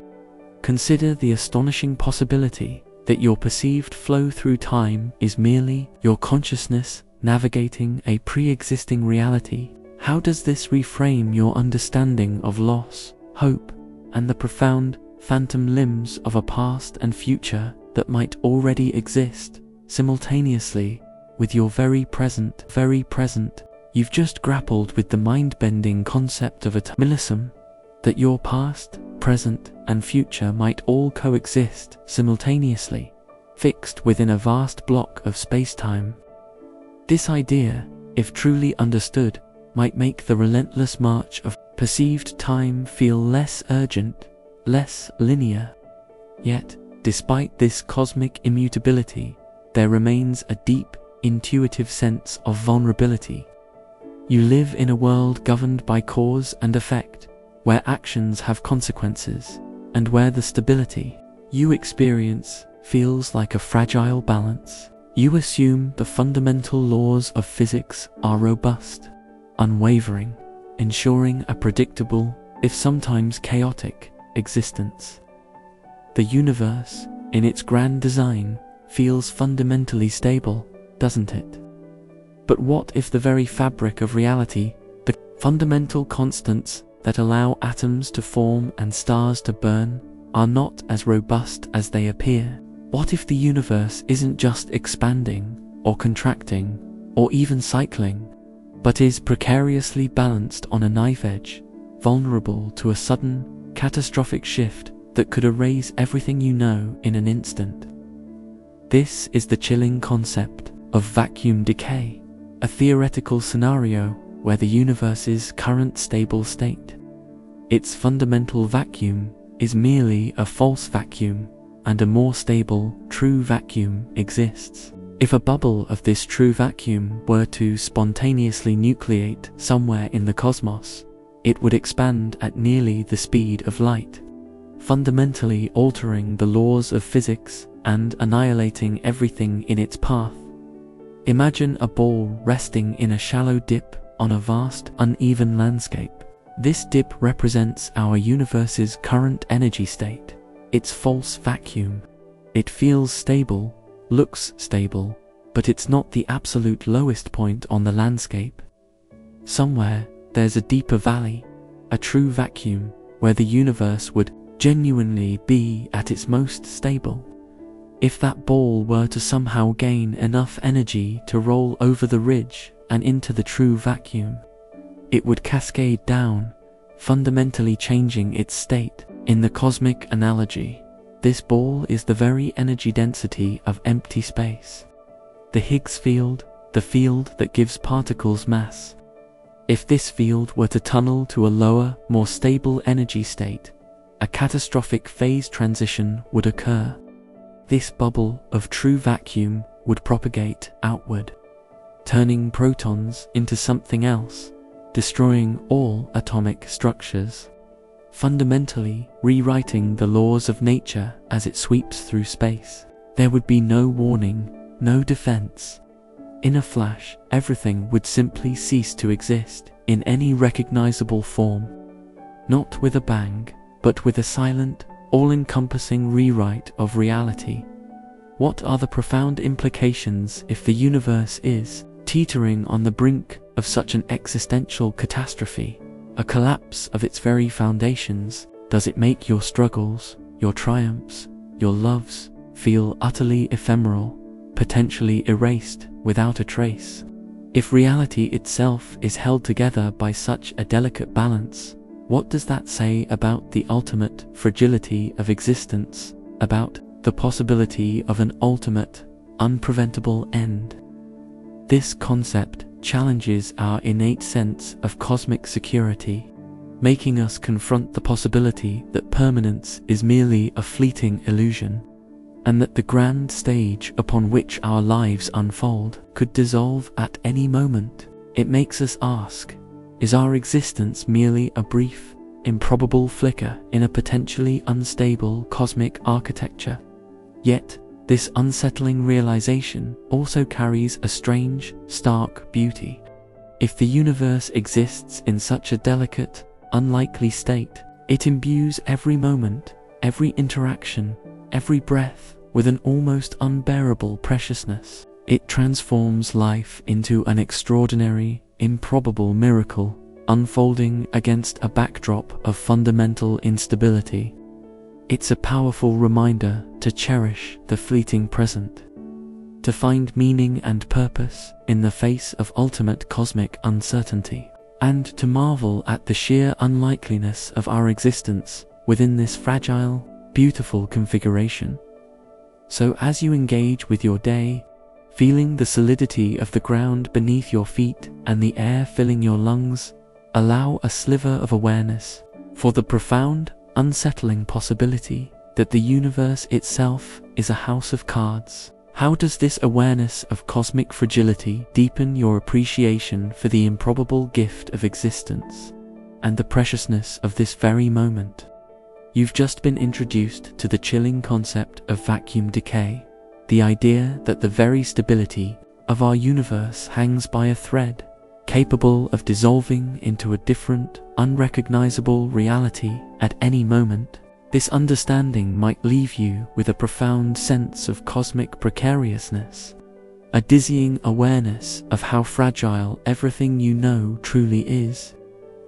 consider the astonishing possibility that your perceived flow through time is merely your consciousness navigating a pre-existing reality How does this reframe your understanding of loss, hope, and the profound, phantom limbs of a past and future that might already exist simultaneously with your very present? You've just grappled with the mind-bending concept of a millism, that your past, present, and future might all coexist simultaneously, fixed within a vast block of space-time. This idea, if truly understood, might make the relentless march of perceived time feel less urgent, less linear. Yet, despite this cosmic immutability, there remains a deep, intuitive sense of vulnerability. You live in a world governed by cause and effect, where actions have consequences, and where the stability you experience feels like a fragile balance. You assume the fundamental laws of physics are robust, unwavering, ensuring a predictable, if sometimes chaotic, existence. The universe, in its grand design, feels fundamentally stable, doesn't it? But what if the very fabric of reality, the fundamental constants that allow atoms to form and stars to burn, are not as robust as they appear? What if the universe isn't just expanding, or contracting, or even cycling, but is precariously balanced on a knife edge, vulnerable to a sudden, catastrophic shift that could erase everything you know in an instant? This is the chilling concept of vacuum decay, a theoretical scenario where the universe's current stable state, its fundamental vacuum, is merely a false vacuum, and a more stable, true vacuum exists. If a bubble of this true vacuum were to spontaneously nucleate somewhere in the cosmos, it would expand at nearly the speed of light, fundamentally altering the laws of physics and annihilating everything in its path. Imagine a ball resting in a shallow dip on a vast, uneven landscape. This dip represents our universe's current energy state, its false vacuum. It feels stable, looks stable, but it's not the absolute lowest point on the landscape. Somewhere, there's a deeper valley, a true vacuum, where the universe would genuinely be at its most stable. If that ball were to somehow gain enough energy to roll over the ridge and into the true vacuum, it would cascade down, fundamentally changing its state. In the cosmic analogy, this ball is the very energy density of empty space. The Higgs field, the field that gives particles mass. If this field were to tunnel to a lower, more stable energy state, a catastrophic phase transition would occur. This bubble of true vacuum would propagate outward, turning protons into something else, destroying all atomic structures, fundamentally rewriting the laws of nature as it sweeps through space. There would be no warning, no defense. In a flash, everything would simply cease to exist in any recognizable form. Not with a bang, but with a silent, all-encompassing rewrite of reality. What are the profound implications if the universe is teetering on the brink of such an existential catastrophe, a collapse of its very foundations? Does it make your struggles, your triumphs, your loves feel utterly ephemeral, potentially erased without a trace? If reality itself is held together by such a delicate balance, what does that say about the ultimate fragility of existence, about the possibility of an ultimate, unpreventable end? This concept challenges our innate sense of cosmic security, making us confront the possibility that permanence is merely a fleeting illusion, and that the grand stage upon which our lives unfold could dissolve at any moment. It makes us ask, is our existence merely a brief, improbable flicker in a potentially unstable cosmic architecture? Yet, this unsettling realization also carries a strange, stark beauty. If the universe exists in such a delicate, unlikely state, it imbues every moment, every interaction, every breath with an almost unbearable preciousness. It transforms life into an extraordinary, improbable miracle unfolding against a backdrop of fundamental instability. It's a powerful reminder to cherish the fleeting present, to find meaning and purpose in the face of ultimate cosmic uncertainty, and to marvel at the sheer unlikeliness of our existence within this fragile, beautiful configuration. So as you engage with your day, feeling the solidity of the ground beneath your feet and the air filling your lungs, allow a sliver of awareness for the profound, unsettling possibility that the universe itself is a house of cards. How does this awareness of cosmic fragility deepen your appreciation for the improbable gift of existence and the preciousness of this very moment? You've just been introduced to the chilling concept of vacuum decay, the idea that the very stability of our universe hangs by a thread, capable of dissolving into a different, unrecognizable reality at any moment. This understanding might leave you with a profound sense of cosmic precariousness, a dizzying awareness of how fragile everything you know truly is.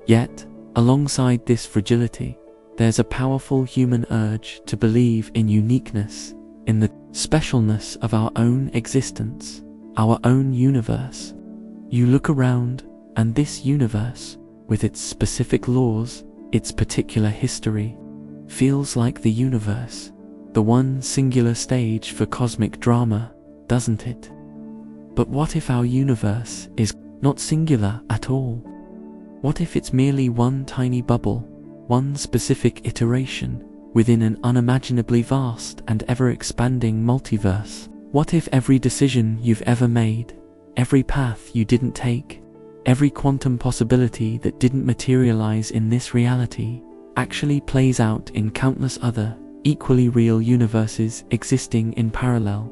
Yet, alongside this fragility, there's a powerful human urge to believe in uniqueness, in the specialness of our own existence, our own universe. You look around, and this universe, with its specific laws, its particular history, feels like the universe, the one singular stage for cosmic drama, doesn't it? But what if our universe is not singular at all? What if it's merely one tiny bubble, one specific iteration, within an unimaginably vast and ever-expanding multiverse? What if every decision you've ever made, every path you didn't take, every quantum possibility that didn't materialize in this reality, actually plays out in countless other, equally real universes existing in parallel?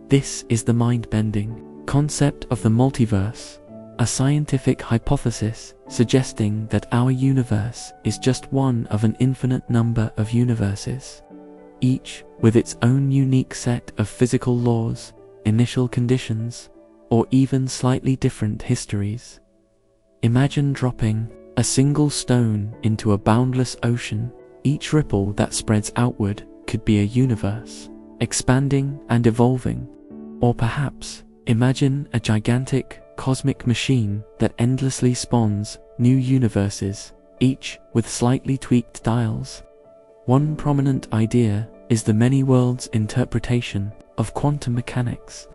This is the mind-bending concept of the multiverse, a scientific hypothesis suggesting that our universe is just one of an infinite number of universes, each with its own unique set of physical laws, initial conditions, or even slightly different histories. Imagine dropping a single stone into a boundless ocean. Each ripple that spreads outward could be a universe, expanding and evolving. Or perhaps, imagine a gigantic cosmic machine that endlessly spawns new universes, each with slightly tweaked dials. One prominent idea is the many worlds interpretation of quantum mechanics,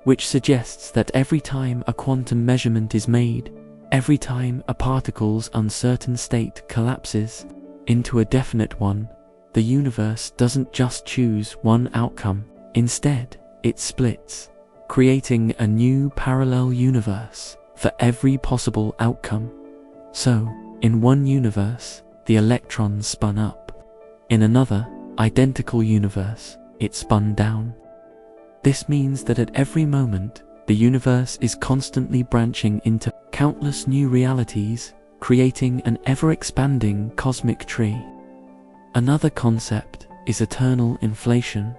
which suggests that every time a quantum measurement is made, every time a particle's uncertain state collapses into a definite one, the universe doesn't just choose one outcome. Instead, it splits, creating a new parallel universe for every possible outcome. So, in one universe, the electron spun up. In another, identical universe, it spun down. This means that at every moment, the universe is constantly branching into countless new realities, creating an ever-expanding cosmic tree. Another concept is eternal inflation,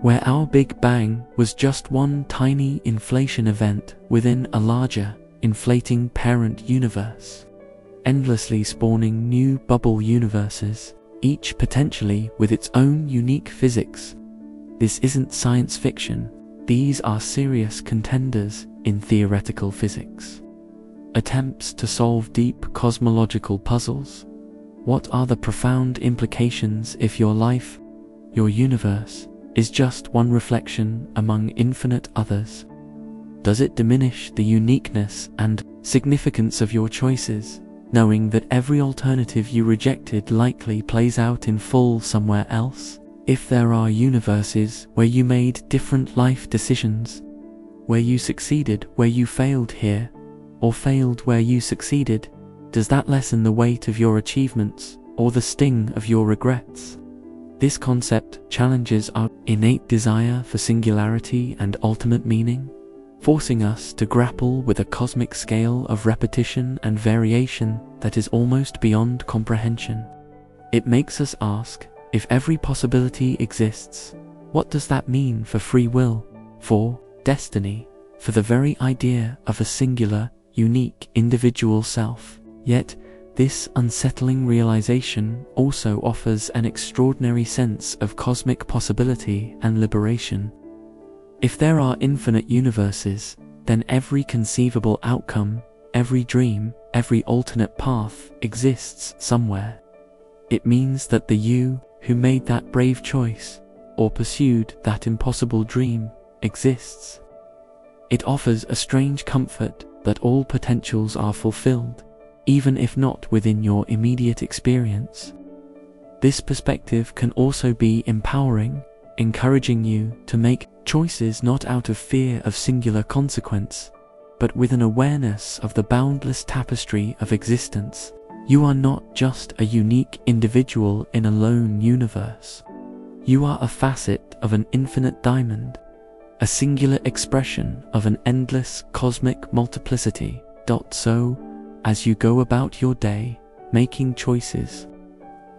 where our Big Bang was just one tiny inflation event within a larger, inflating parent universe, endlessly spawning new bubble universes, each potentially with its own unique physics. This isn't science fiction. These are serious contenders in theoretical physics. Attempts to solve deep cosmological puzzles. What are the profound implications if your life, your universe, is just one reflection among infinite others? Does it diminish the uniqueness and significance of your choices, knowing that every alternative you rejected likely plays out in full somewhere else? If there are universes where you made different life decisions, where you succeeded where you failed here, or failed where you succeeded, does that lessen the weight of your achievements or the sting of your regrets? This concept challenges our innate desire for singularity and ultimate meaning, forcing us to grapple with a cosmic scale of repetition and variation that is almost beyond comprehension. It makes us ask, if every possibility exists, what does that mean for free will, for destiny, for the very idea of a singular, unique individual self. Yet, this unsettling realization also offers an extraordinary sense of cosmic possibility and liberation. If there are infinite universes, then every conceivable outcome, every dream, every alternate path exists somewhere. It means that the you who made that brave choice, or pursued that impossible dream, exists. It offers a strange comfort that all potentials are fulfilled, even if not within your immediate experience. This perspective can also be empowering, encouraging you to make choices not out of fear of singular consequence, but with an awareness of the boundless tapestry of existence. You are not just a unique individual in a lone universe. You are a facet of an infinite diamond, a singular expression of an endless cosmic multiplicity. So, as you go about your day, making choices,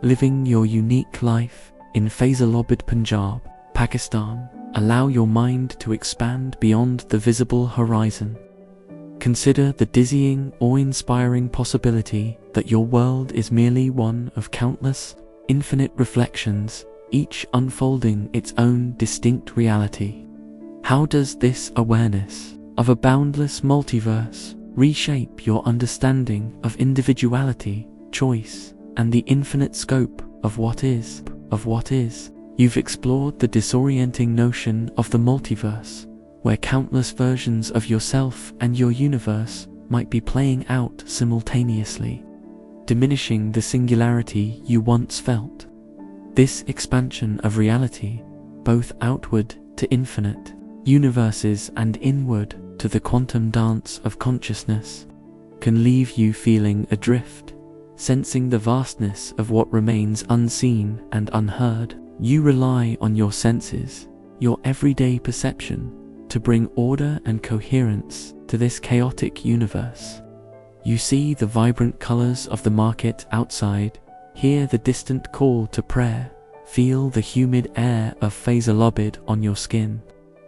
living your unique life in Faisalabad, Punjab, Pakistan, allow your mind to expand beyond the visible horizon. Consider the dizzying, awe-inspiring possibility that your world is merely one of countless, infinite reflections, each unfolding its own distinct reality. How does this awareness of a boundless multiverse reshape your understanding of individuality, choice, and the infinite scope of what is? You've explored the disorienting notion of the multiverse, where countless versions of yourself and your universe might be playing out simultaneously, diminishing the singularity you once felt. This expansion of reality, both outward to infinite universes and inward to the quantum dance of consciousness, can leave you feeling adrift, sensing the vastness of what remains unseen and unheard. You rely on your senses, your everyday perception, to bring order and coherence to this chaotic universe. You see the vibrant colors of the market outside, hear the distant call to prayer, feel the humid air of Faisalabad on your skin.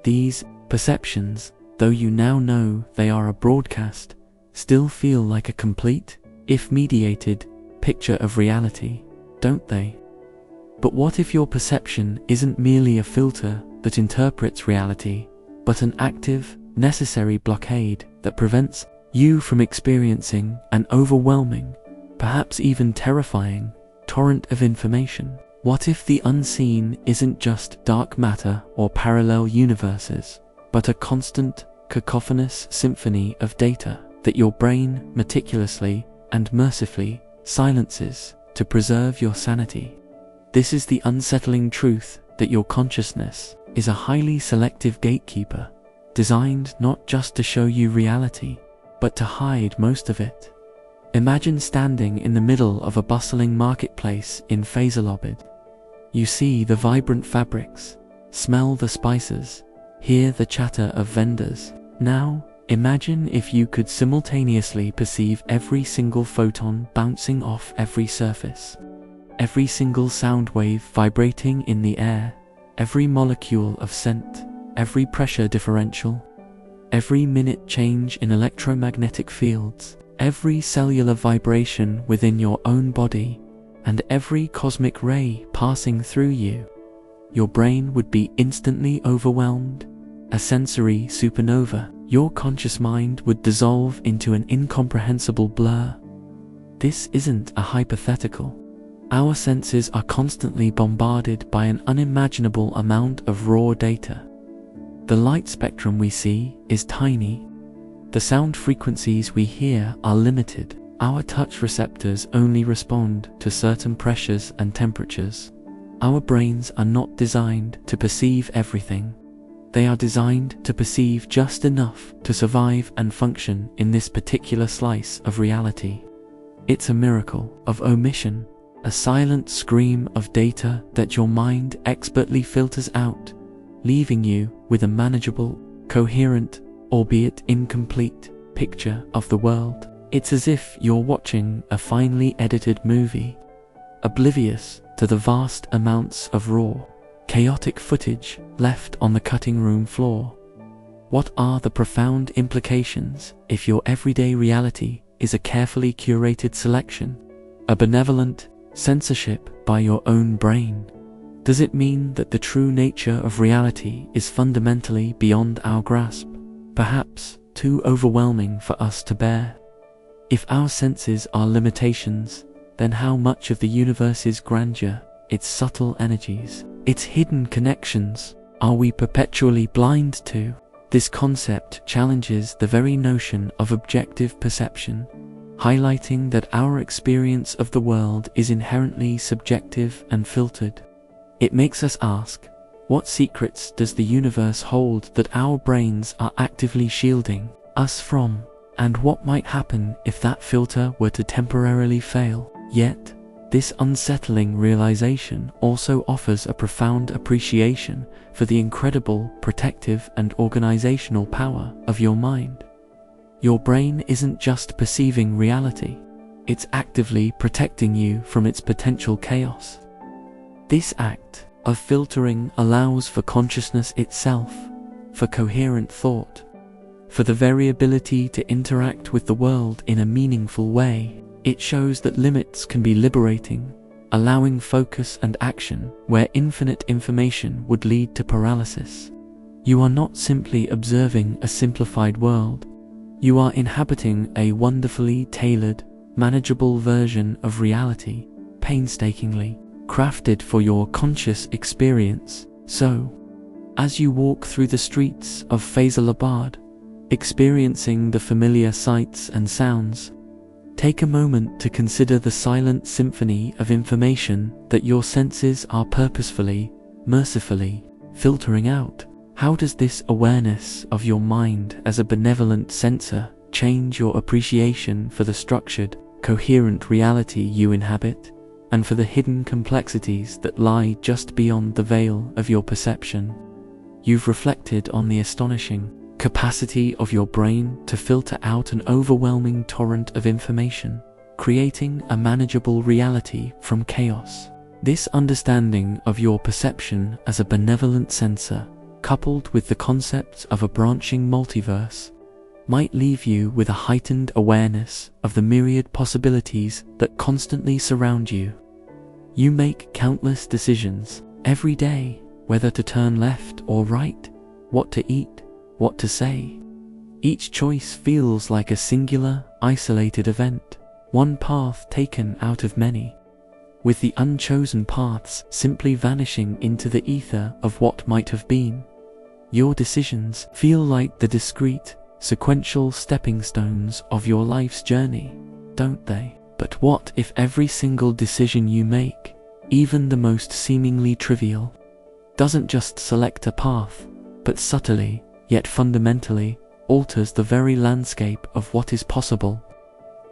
These perceptions, though you now know they are a broadcast, still feel like a complete, if mediated, picture of reality, don't they? But what if your perception isn't merely a filter that interprets reality, but an active, necessary blockade that prevents you from experiencing an overwhelming, perhaps even terrifying, torrent of information? What if the unseen isn't just dark matter or parallel universes, but a constant, cacophonous symphony of data that your brain meticulously and mercifully silences to preserve your sanity? This is the unsettling truth that your consciousness is a highly selective gatekeeper, designed not just to show you reality, but to hide most of it. Imagine standing in the middle of a bustling marketplace in Faisalabad. You see the vibrant fabrics, smell the spices, hear the chatter of vendors. Now, imagine if you could simultaneously perceive every single photon bouncing off every surface, every single sound wave vibrating in the air, every molecule of scent, every pressure differential, every minute change in electromagnetic fields, every cellular vibration within your own body, and every cosmic ray passing through you. Your brain would be instantly overwhelmed, a sensory supernova. Your conscious mind would dissolve into an incomprehensible blur. This isn't a hypothetical. Our senses are constantly bombarded by an unimaginable amount of raw data. The light spectrum we see is tiny. The sound frequencies we hear are limited. Our touch receptors only respond to certain pressures and temperatures. Our brains are not designed to perceive everything. They are designed to perceive just enough to survive and function in this particular slice of reality. It's a miracle of omission, a silent scream of data that your mind expertly filters out, leaving you with a manageable, coherent, albeit incomplete, picture of the world. It's as if you're watching a finely edited movie, oblivious to the vast amounts of raw, chaotic footage left on the cutting room floor. What are the profound implications if your everyday reality is a carefully curated selection, a benevolent censorship by your own brain? Does it mean that the true nature of reality is fundamentally beyond our grasp, perhaps too overwhelming for us to bear? If our senses are limitations, then how much of the universe's grandeur, its subtle energies, its hidden connections, are we perpetually blind to? This concept challenges the very notion of objective perception, highlighting that our experience of the world is inherently subjective and filtered. It makes us ask, what secrets does the universe hold that our brains are actively shielding us from? And what might happen if that filter were to temporarily fail? Yet, this unsettling realization also offers a profound appreciation for the incredible protective and organizational power of your mind. Your brain isn't just perceiving reality, it's actively protecting you from its potential chaos. This act of filtering allows for consciousness itself, for coherent thought, for the very ability to interact with the world in a meaningful way. It shows that limits can be liberating, allowing focus and action where infinite information would lead to paralysis. You are not simply observing a simplified world, you are inhabiting a wonderfully tailored, manageable version of reality, painstakingly crafted for your conscious experience. So, as you walk through the streets of Faisalabad, experiencing the familiar sights and sounds, take a moment to consider the silent symphony of information that your senses are purposefully, mercifully filtering out. How does this awareness of your mind as a benevolent censor change your appreciation for the structured, coherent reality you inhabit, and for the hidden complexities that lie just beyond the veil of your perception? You've reflected on the astonishing capacity of your brain to filter out an overwhelming torrent of information, creating a manageable reality from chaos. This understanding of your perception as a benevolent censor, coupled with the concept of a branching multiverse, might leave you with a heightened awareness of the myriad possibilities that constantly surround you. You make countless decisions every day, whether to turn left or right, what to eat, what to say. Each choice feels like a singular, isolated event, one path taken out of many, with the unchosen paths simply vanishing into the ether of what might have been. Your decisions feel like the discrete, sequential stepping stones of your life's journey, don't they? But what if every single decision you make, even the most seemingly trivial, doesn't just select a path, but subtly, yet fundamentally, alters the very landscape of what is possible?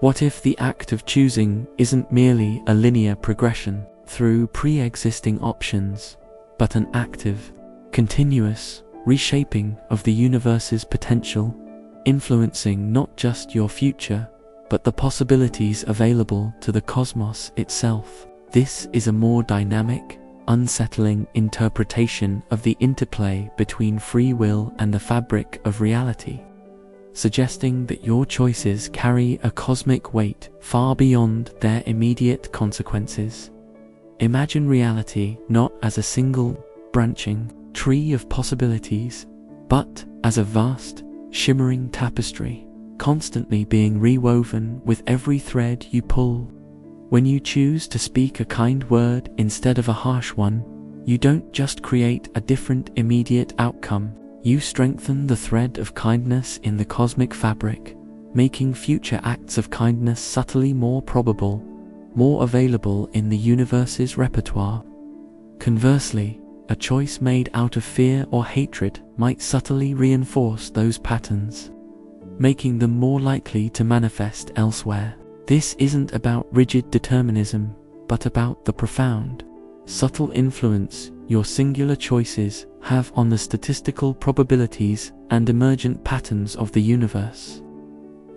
What if the act of choosing isn't merely a linear progression through pre-existing options, but an active, continuous reshaping of the universe's potential, influencing not just your future, but the possibilities available to the cosmos itself? This is a more dynamic, unsettling interpretation of the interplay between free will and the fabric of reality, suggesting that your choices carry a cosmic weight far beyond their immediate consequences. Imagine reality not as a single, branching tree of possibilities, but as a vast, shimmering tapestry, constantly being rewoven with every thread you pull. When you choose to speak a kind word instead of a harsh one, you don't just create a different immediate outcome, you strengthen the thread of kindness in the cosmic fabric, making future acts of kindness subtly more probable, more available in the universe's repertoire. Conversely, a choice made out of fear or hatred might subtly reinforce those patterns, making them more likely to manifest elsewhere. This isn't about rigid determinism, but about the profound, subtle influence your singular choices have on the statistical probabilities and emergent patterns of the universe.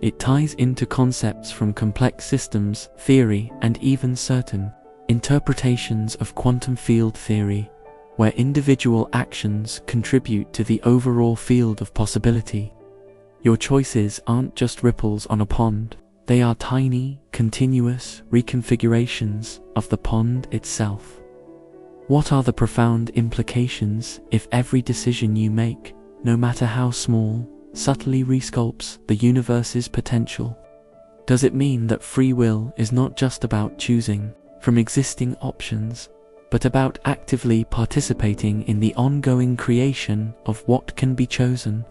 It ties into concepts from complex systems theory and even certain interpretations of quantum field theory, where individual actions contribute to the overall field of possibility. Your choices aren't just ripples on a pond, they are tiny, continuous reconfigurations of the pond itself. What are the profound implications if every decision you make, no matter how small, subtly resculpts the universe's potential? Does it mean that free will is not just about choosing from existing options, but about actively participating in the ongoing creation of what can be chosen?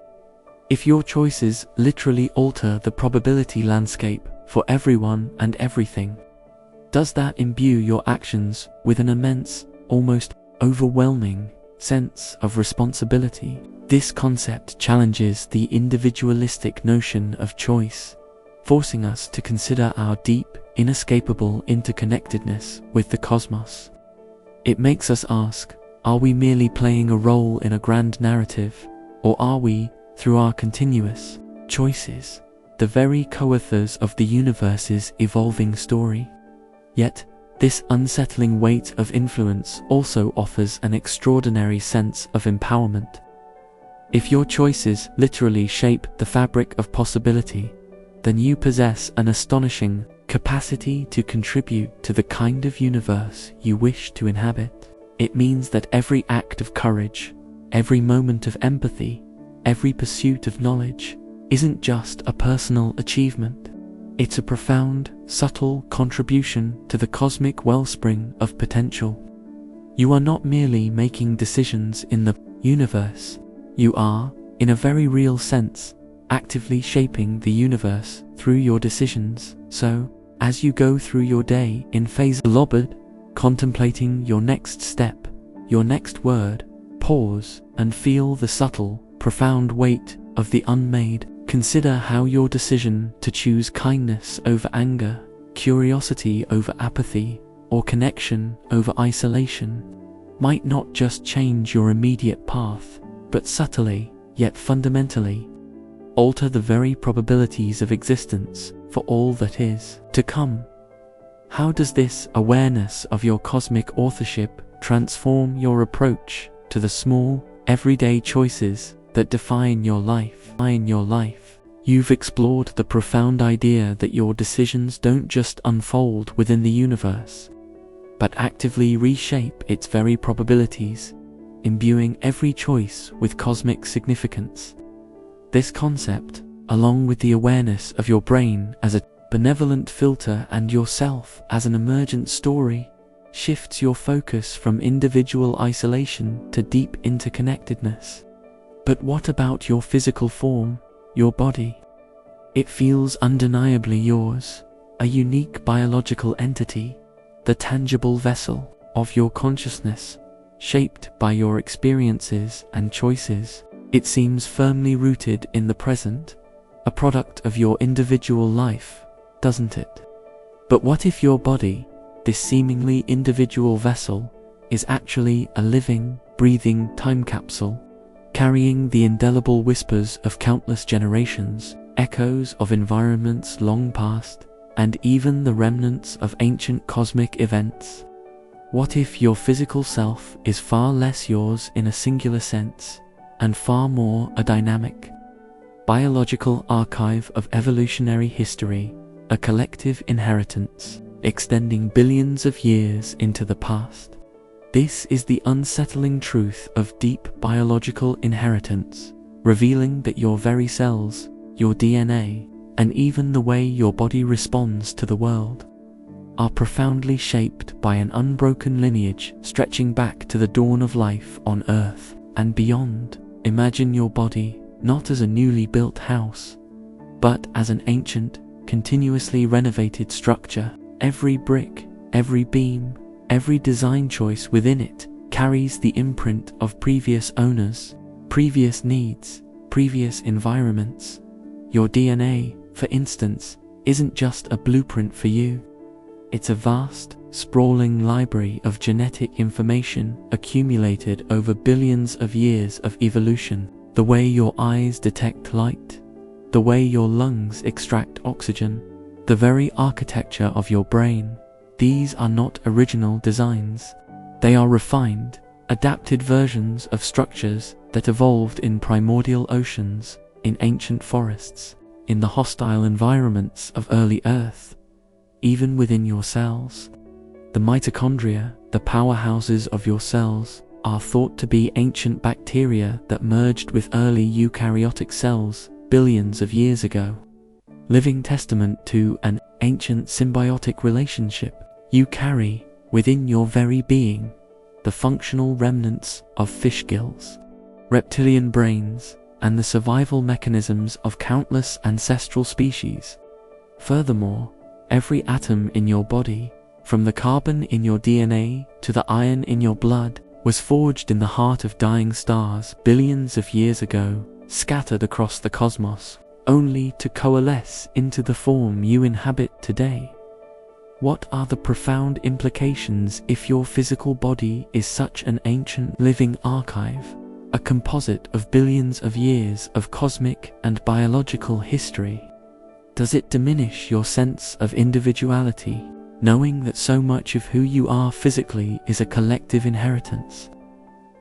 If your choices literally alter the probability landscape for everyone and everything, does that imbue your actions with an immense, almost overwhelming sense of responsibility? This concept challenges the individualistic notion of choice, forcing us to consider our deep, inescapable interconnectedness with the cosmos. It makes us ask, are we merely playing a role in a grand narrative, or are we, through our continuous choices, the very co-authors of the universe's evolving story? Yet, this unsettling weight of influence also offers an extraordinary sense of empowerment. If your choices literally shape the fabric of possibility, then you possess an astonishing capacity to contribute to the kind of universe you wish to inhabit. It means that every act of courage, every moment of empathy, every pursuit of knowledge isn't just a personal achievement. It's a profound, subtle contribution to the cosmic wellspring of potential. You are not merely making decisions in the universe, you are, in a very real sense, actively shaping the universe through your decisions. So, as you go through your day in phase lobbered, contemplating your next step, your next word, pause and feel the subtle, profound weight of the unmade. Consider how your decision to choose kindness over anger, curiosity over apathy, or connection over isolation might not just change your immediate path, but subtly, yet fundamentally, alter the very probabilities of existence for all that is to come. How does this awareness of your cosmic authorship transform your approach to the small, everyday choices that define your life? You've explored the profound idea that your decisions don't just unfold within the universe, but actively reshape its very probabilities, imbuing every choice with cosmic significance. This concept, along with the awareness of your brain as a benevolent filter and yourself as an emergent story, shifts your focus from individual isolation to deep interconnectedness. But what about your physical form, your body? It feels undeniably yours, a unique biological entity, the tangible vessel of your consciousness, shaped by your experiences and choices. It seems firmly rooted in the present, a product of your individual life, doesn't it? But what if your body, this seemingly individual vessel, is actually a living, breathing time capsule, carrying the indelible whispers of countless generations, echoes of environments long past, and even the remnants of ancient cosmic events? What if your physical self is far less yours in a singular sense, and far more a dynamic, biological archive of evolutionary history, a collective inheritance, extending billions of years into the past? This is the unsettling truth of deep biological inheritance, revealing that your very cells, your DNA, and even the way your body responds to the world, are profoundly shaped by an unbroken lineage stretching back to the dawn of life on Earth and beyond. Imagine your body not as a newly built house, but as an ancient, continuously renovated structure. Every brick, every beam, every design choice within it carries the imprint of previous owners, previous needs, previous environments. Your DNA, for instance, isn't just a blueprint for you. It's a vast, sprawling library of genetic information accumulated over billions of years of evolution. The way your eyes detect light, the way your lungs extract oxygen, the very architecture of your brain. These are not original designs. They are refined, adapted versions of structures that evolved in primordial oceans, in ancient forests, in the hostile environments of early Earth, even within your cells. The mitochondria, the powerhouses of your cells, are thought to be ancient bacteria that merged with early eukaryotic cells billions of years ago. Living testament to an ancient symbiotic relationship. You carry, within your very being, the functional remnants of fish gills, reptilian brains, and the survival mechanisms of countless ancestral species. Furthermore, every atom in your body, from the carbon in your DNA to the iron in your blood, was forged in the heart of dying stars billions of years ago, scattered across the cosmos, only to coalesce into the form you inhabit today. What are the profound implications if your physical body is such an ancient living archive, a composite of billions of years of cosmic and biological history? Does it diminish your sense of individuality, knowing that so much of who you are physically is a collective inheritance?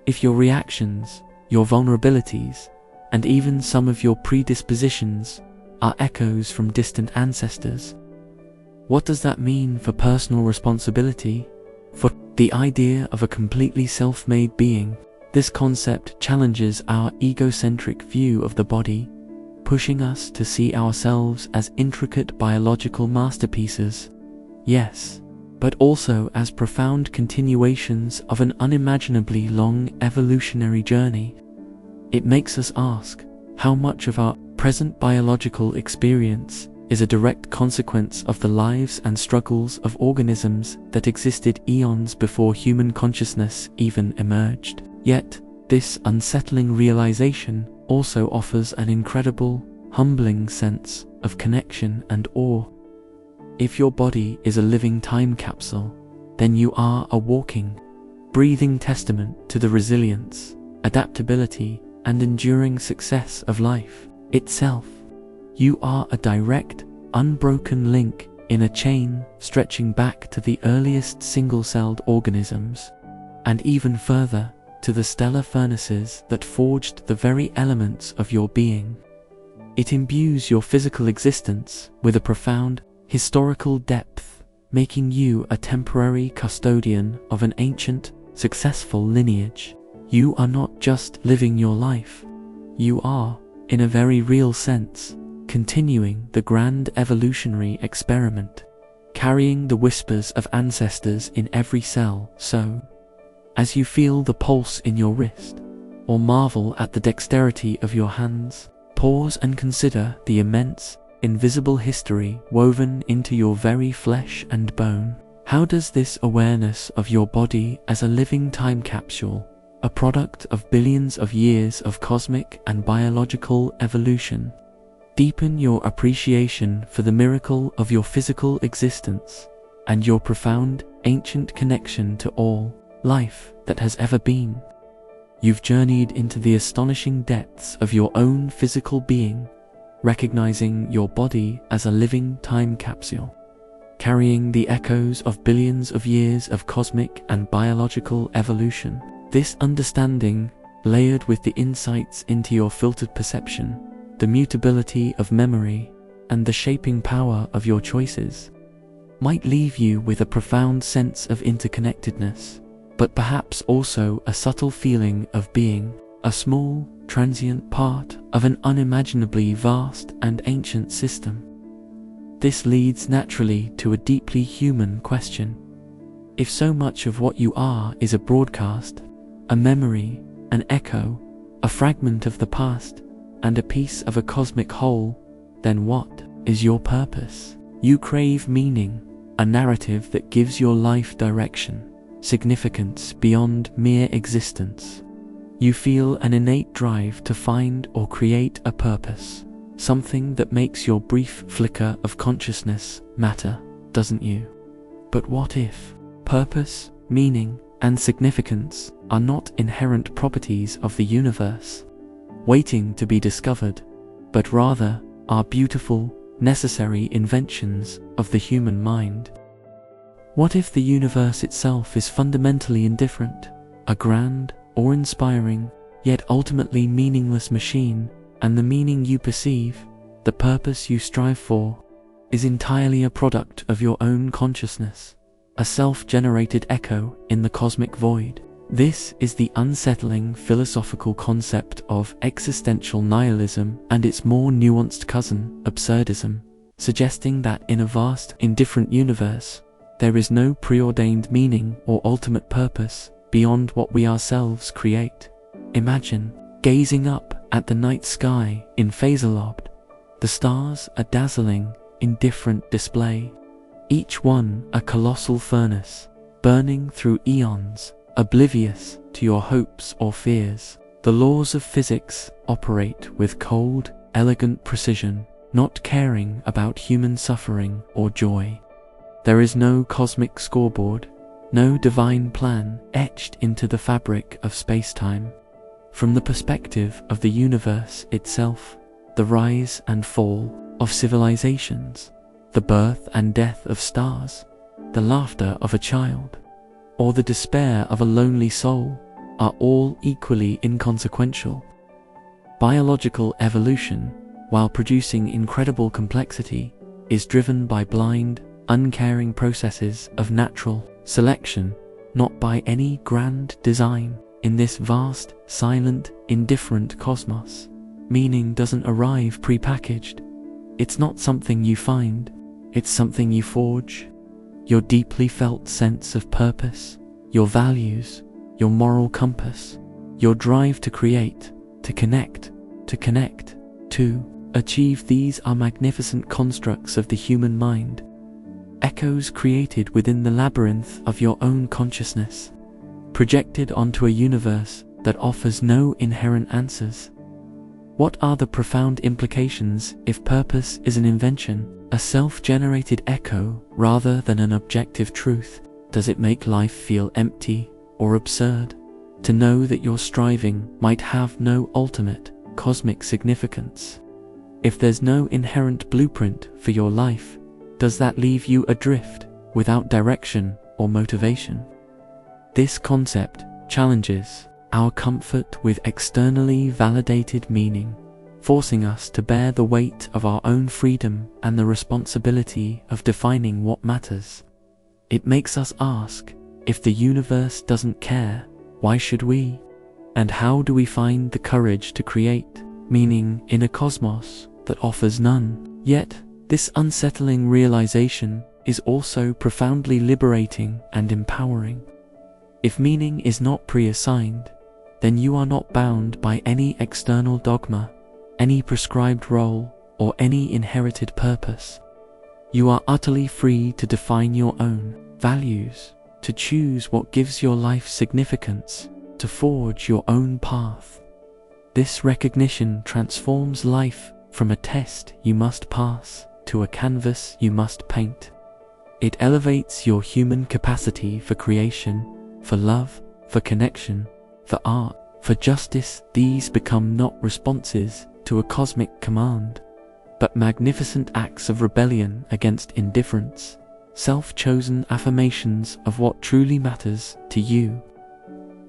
If your reactions, your vulnerabilities, and even some of your predispositions are echoes from distant ancestors, what does that mean for personal responsibility? For the idea of a completely self-made being, this concept challenges our egocentric view of the body, pushing us to see ourselves as intricate biological masterpieces. Yes, but also as profound continuations of an unimaginably long evolutionary journey. It makes us ask how much of our present biological experience is a direct consequence of the lives and struggles of organisms that existed eons before human consciousness even emerged. Yet, this unsettling realization also offers an incredible, humbling sense of connection and awe. If your body is a living time capsule, then you are a walking, breathing testament to the resilience, adaptability, and enduring success of life itself. You are a direct, unbroken link in a chain stretching back to the earliest single-celled organisms, and even further to the stellar furnaces that forged the very elements of your being. It imbues your physical existence with a profound historical depth, making you a temporary custodian of an ancient, successful lineage. You are not just living your life, you are, in a very real sense, continuing the grand evolutionary experiment, carrying the whispers of ancestors in every cell. So, as you feel the pulse in your wrist, or marvel at the dexterity of your hands, pause and consider the immense, invisible history woven into your very flesh and bone. How does this awareness of your body as a living time capsule, a product of billions of years of cosmic and biological evolution, deepen your appreciation for the miracle of your physical existence and your profound, ancient connection to all life that has ever been? You've journeyed into the astonishing depths of your own physical being, recognizing your body as a living time capsule, carrying the echoes of billions of years of cosmic and biological evolution. This understanding, layered with the insights into your filtered perception, the mutability of memory, and the shaping power of your choices, might leave you with a profound sense of interconnectedness, but perhaps also a subtle feeling of being a small, transient part of an unimaginably vast and ancient system. This leads naturally to a deeply human question. If so much of what you are is a broadcast, a memory, an echo, a fragment of the past, and a piece of a cosmic whole, then what is your purpose? You crave meaning, a narrative that gives your life direction, significance beyond mere existence. You feel an innate drive to find or create a purpose, something that makes your brief flicker of consciousness matter, doesn't you? But what if purpose, meaning, and significance are not inherent properties of the universe, waiting to be discovered, but rather are beautiful, necessary inventions of the human mind? What if the universe itself is fundamentally indifferent, a grand, awe-inspiring, yet ultimately meaningless machine, and the meaning you perceive, the purpose you strive for, is entirely a product of your own consciousness, a self-generated echo in the cosmic void. This is the unsettling philosophical concept of existential nihilism and its more nuanced cousin, absurdism, suggesting that in a vast, indifferent universe, there is no preordained meaning or ultimate purpose beyond what we ourselves create. Imagine gazing up at the night sky in Phaselob. The stars are dazzling, indifferent display, each one a colossal furnace, burning through eons, oblivious to your hopes or fears. The laws of physics operate with cold, elegant precision, not caring about human suffering or joy. There is no cosmic scoreboard, no divine plan etched into the fabric of space-time. From the perspective of the universe itself, the rise and fall of civilizations, the birth and death of stars, the laughter of a child, or the despair of a lonely soul are all equally inconsequential. Biological evolution, while producing incredible complexity, is driven by blind, uncaring processes of natural selection, not by any grand design. In this vast, silent, indifferent cosmos, meaning doesn't arrive prepackaged. It's not something you find, it's something you forge. Your deeply felt sense of purpose, your values, your moral compass, your drive to create, to connect, to achieve. These are magnificent constructs of the human mind, echoes created within the labyrinth of your own consciousness, projected onto a universe that offers no inherent answers. What are the profound implications if purpose is an invention, a self-generated echo rather than an objective truth? Does it make life feel empty or absurd to know that your striving might have no ultimate cosmic significance? If there's no inherent blueprint for your life, does that leave you adrift without direction or motivation? This concept challenges our comfort with externally validated meaning, forcing us to bear the weight of our own freedom and the responsibility of defining what matters. It makes us ask, if the universe doesn't care, why should we? And how do we find the courage to create meaning in a cosmos that offers none? Yet, this unsettling realization is also profoundly liberating and empowering. If meaning is not pre-assigned, then you are not bound by any external dogma, any prescribed role, or any inherited purpose. You are utterly free to define your own values, to choose what gives your life significance, to forge your own path. This recognition transforms life from a test you must pass to a canvas you must paint. It elevates your human capacity for creation, for love, for connection, for art, for justice. These become not responses to a cosmic command, but magnificent acts of rebellion against indifference, self-chosen affirmations of what truly matters to you.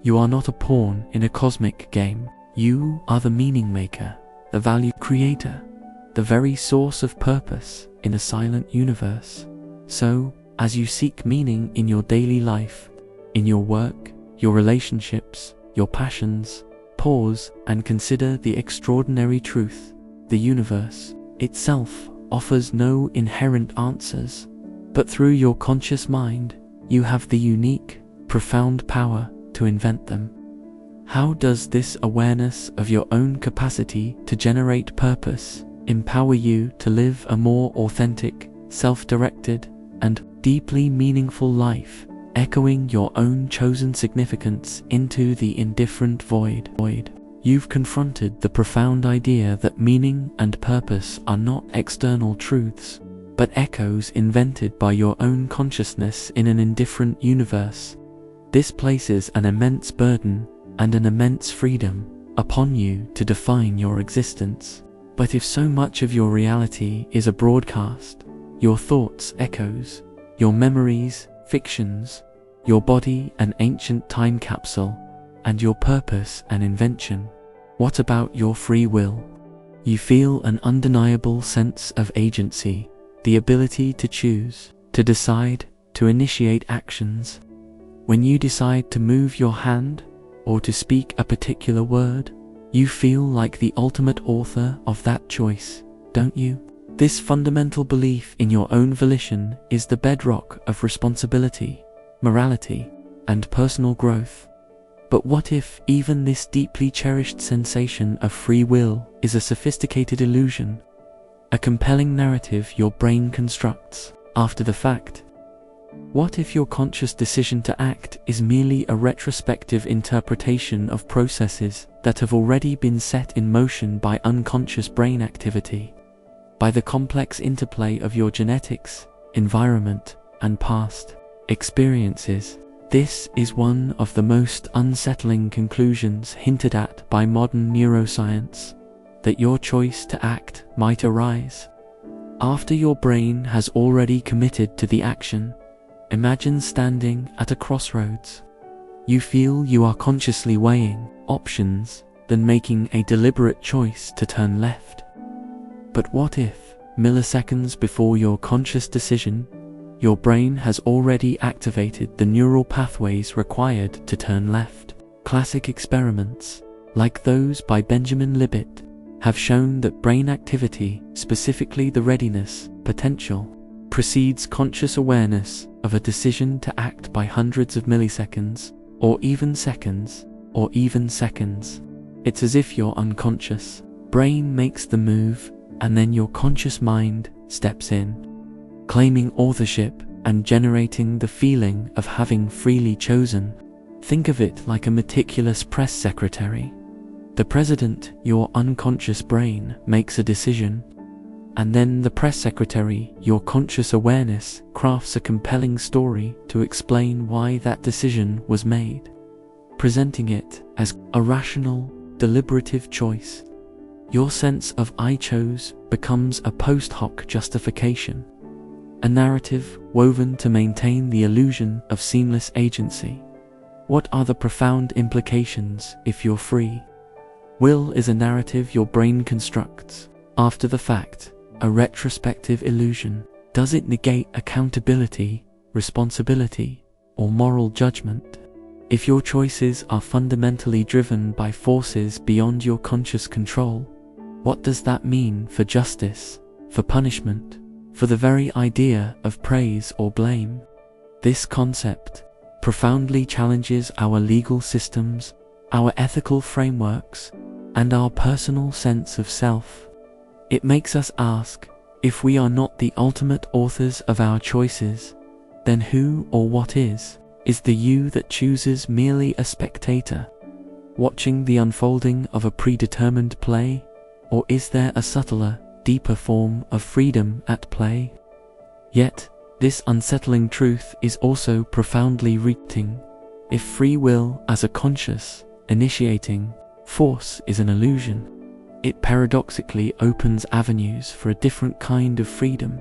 You are not a pawn in a cosmic game. You are the meaning maker, the value creator, the very source of purpose in a silent universe. So, as you seek meaning in your daily life, in your work, your relationships, your passions, pause and consider the extraordinary truth. The universe itself offers no inherent answers, but through your conscious mind, you have the unique, profound power to invent them. How does this awareness of your own capacity to generate purpose empower you to live a more authentic, self-directed, and deeply meaningful life, echoing your own chosen significance into the indifferent void? You've confronted the profound idea that meaning and purpose are not external truths, but echoes invented by your own consciousness in an indifferent universe. This places an immense burden and an immense freedom upon you to define your existence. But if so much of your reality is a broadcast, your thoughts echoes, your memories fictions, your body an ancient time capsule, and your purpose and invention. What about your free will? You feel an undeniable sense of agency, the ability to choose, to decide, to initiate actions. When you decide to move your hand or to speak a particular word, you feel like the ultimate author of that choice, don't you? This fundamental belief in your own volition is the bedrock of responsibility, morality, and personal growth. But what if even this deeply cherished sensation of free will is a sophisticated illusion, a compelling narrative your brain constructs after the fact? What if your conscious decision to act is merely a retrospective interpretation of processes that have already been set in motion by unconscious brain activity, by the complex interplay of your genetics, environment, and past experiences? This is one of the most unsettling conclusions hinted at by modern neuroscience, that your choice to act might arise after your brain has already committed to the action. Imagine standing at a crossroads. You feel you are consciously weighing options, then making a deliberate choice to turn left. But what if, milliseconds before your conscious decision, your brain has already activated the neural pathways required to turn left? Classic experiments, like those by Benjamin Libet, have shown that brain activity, specifically the readiness potential, precedes conscious awareness of a decision to act by hundreds of milliseconds, or even seconds. It's as if your unconscious brain makes the move, and then your conscious mind steps in, claiming authorship and generating the feeling of having freely chosen. Think of it like a meticulous press secretary. The president, your unconscious brain, makes a decision, and then the press secretary, your conscious awareness, crafts a compelling story to explain why that decision was made, presenting it as a rational, deliberative choice. Your sense of "I chose" becomes a post hoc justification, a narrative woven to maintain the illusion of seamless agency. What are the profound implications if you're free? Will is a narrative your brain constructs after the fact, a retrospective illusion. Does it negate accountability, responsibility, or moral judgment? If your choices are fundamentally driven by forces beyond your conscious control, what does that mean for justice, for punishment, for the very idea of praise or blame? This concept profoundly challenges our legal systems, our ethical frameworks, and our personal sense of self. It makes us ask, if we are not the ultimate authors of our choices, then who or what is? Is the you that chooses merely a spectator, watching the unfolding of a predetermined play? Or is there a subtler, deeper form of freedom at play? Yet, this unsettling truth is also profoundly rooting. If free will as a conscious, initiating force is an illusion, it paradoxically opens avenues for a different kind of freedom.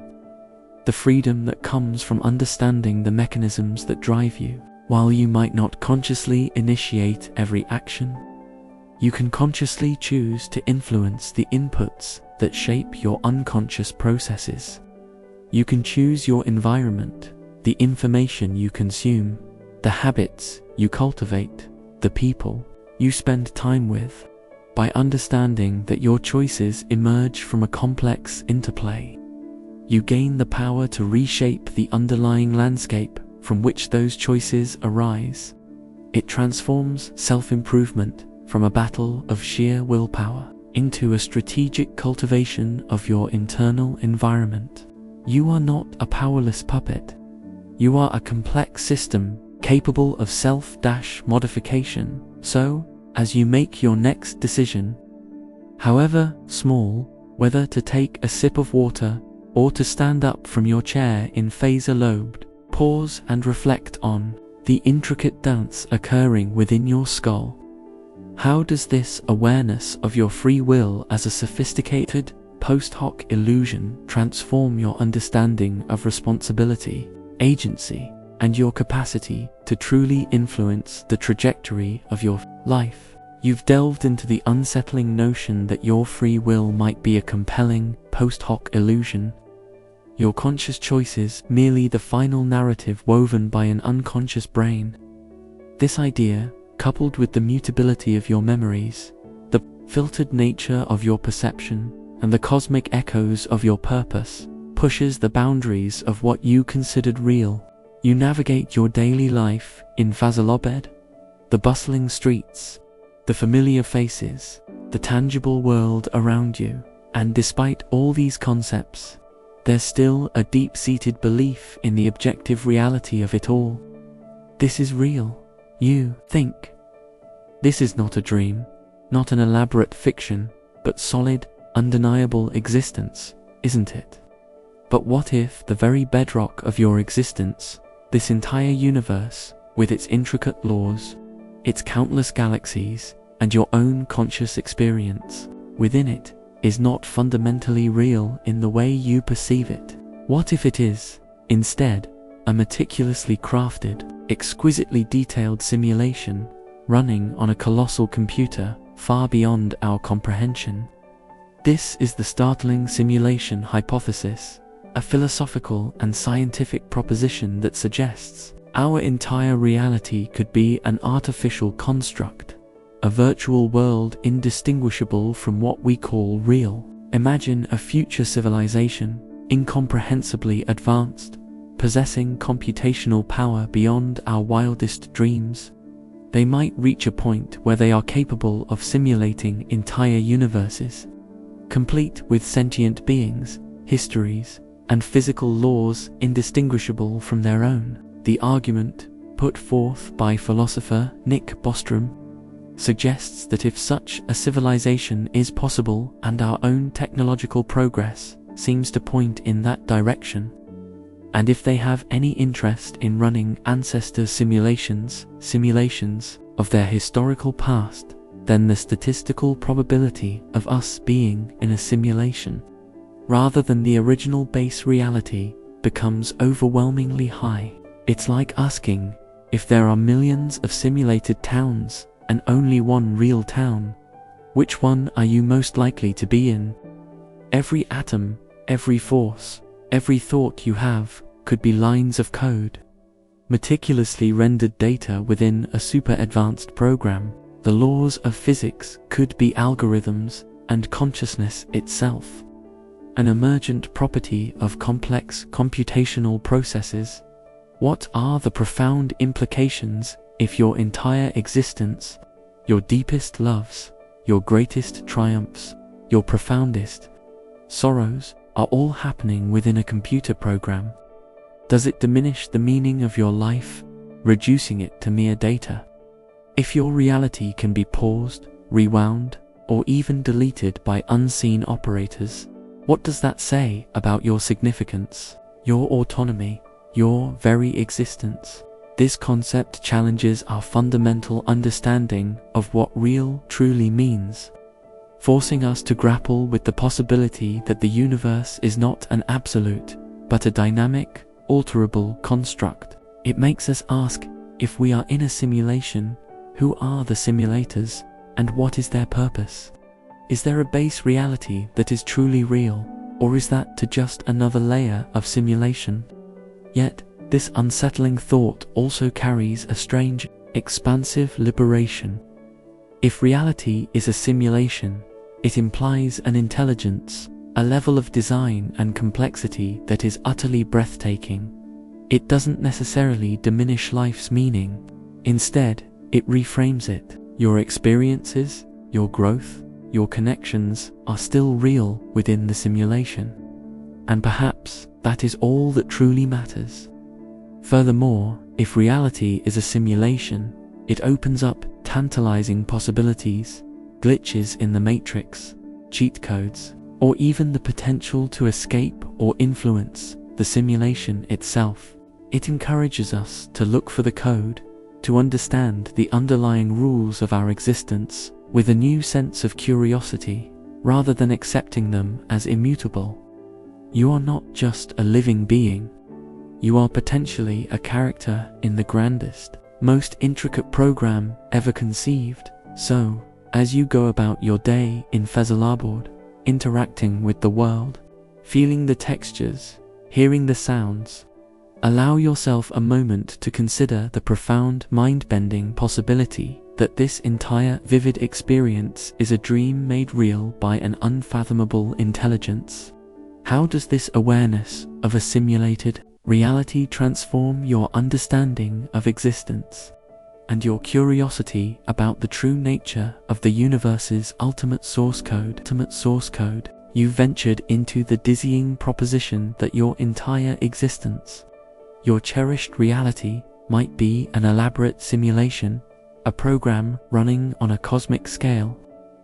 The freedom that comes from understanding the mechanisms that drive you. While you might not consciously initiate every action, you can consciously choose to influence the inputs that shape your unconscious processes. You can choose your environment, the information you consume, the habits you cultivate, the people you spend time with. By understanding that your choices emerge from a complex interplay, you gain the power to reshape the underlying landscape from which those choices arise. It transforms self-improvement from a battle of sheer willpower into a strategic cultivation of your internal environment. You are not a powerless puppet. You are a complex system capable of self-modification. So, as you make your next decision, however small, whether to take a sip of water or to stand up from your chair in phaser-lobed, pause and reflect on the intricate dance occurring within your skull. How does this awareness of your free will as a sophisticated, post hoc illusion transform your understanding of responsibility, agency, and your capacity to truly influence the trajectory of your life. You've delved into the unsettling notion that your free will might be a compelling, post hoc illusion, your conscious choices merely the final narrative woven by an unconscious brain. This idea, coupled with the mutability of your memories, the filtered nature of your perception, and the cosmic echoes of your purpose, pushes the boundaries of what you considered real. You navigate your daily life in Fazalobed, the bustling streets, the familiar faces, the tangible world around you, and despite all these concepts, there's still a deep-seated belief in the objective reality of it all. This is real, you think. This is not a dream, not an elaborate fiction, but solid, undeniable existence, isn't it? But what if the very bedrock of your existence, this entire universe, with its intricate laws, its countless galaxies, and your own conscious experience within it, is not fundamentally real in the way you perceive it? What if it is, instead, a meticulously crafted, exquisitely detailed simulation, running on a colossal computer far beyond our comprehension? This is the startling simulation hypothesis, a philosophical and scientific proposition that suggests our entire reality could be an artificial construct, a virtual world indistinguishable from what we call real. Imagine a future civilization, incomprehensibly advanced, possessing computational power beyond our wildest dreams. They might reach a point where they are capable of simulating entire universes, complete with sentient beings, histories, and physical laws indistinguishable from their own. The argument, put forth by philosopher Nick Bostrom, suggests that if such a civilization is possible and our own technological progress seems to point in that direction, and if they have any interest in running ancestor simulations of their historical past, then the statistical probability of us being in a simulation, rather than the original base reality, becomes overwhelmingly high. It's like asking, if there are millions of simulated towns and only one real town, which one are you most likely to be in? Every atom, every force, every thought you have could be lines of code, meticulously rendered data within a super advanced program. The laws of physics could be algorithms, and consciousness itself, an emergent property of complex computational processes. What are the profound implications if your entire existence, your deepest loves, your greatest triumphs, your profoundest sorrows are all happening within a computer program? Does it diminish the meaning of your life, reducing it to mere data? If your reality can be paused, rewound, or even deleted by unseen operators, what does that say about your significance, your autonomy, your very existence? This concept challenges our fundamental understanding of what real truly means, forcing us to grapple with the possibility that the universe is not an absolute, but a dynamic, alterable construct. It makes us ask, if we are in a simulation, who are the simulators, and what is their purpose? Is there a base reality that is truly real, or is that just another layer of simulation? Yet, this unsettling thought also carries a strange, expansive liberation. If reality is a simulation, it implies an intelligence, a level of design and complexity that is utterly breathtaking. It doesn't necessarily diminish life's meaning. Instead, it reframes it. Your experiences, your growth, your connections are still real within the simulation. And perhaps that is all that truly matters. Furthermore, if reality is a simulation, it opens up tantalizing possibilities, glitches in the matrix, cheat codes, or even the potential to escape or influence the simulation itself. It encourages us to look for the code, to understand the underlying rules of our existence with a new sense of curiosity, rather than accepting them as immutable. You are not just a living being. You are potentially a character in the grandest, most intricate program ever conceived. So, as you go about your day in Fezalabad, interacting with the world, feeling the textures, hearing the sounds, allow yourself a moment to consider the profound mind-bending possibility that this entire vivid experience is a dream made real by an unfathomable intelligence. How does this awareness of a simulated reality transform your understanding of existence and your curiosity about the true nature of the universe's ultimate source code? You ventured into the dizzying proposition that your entire existence, your cherished reality, might be an elaborate simulation, a program running on a cosmic scale.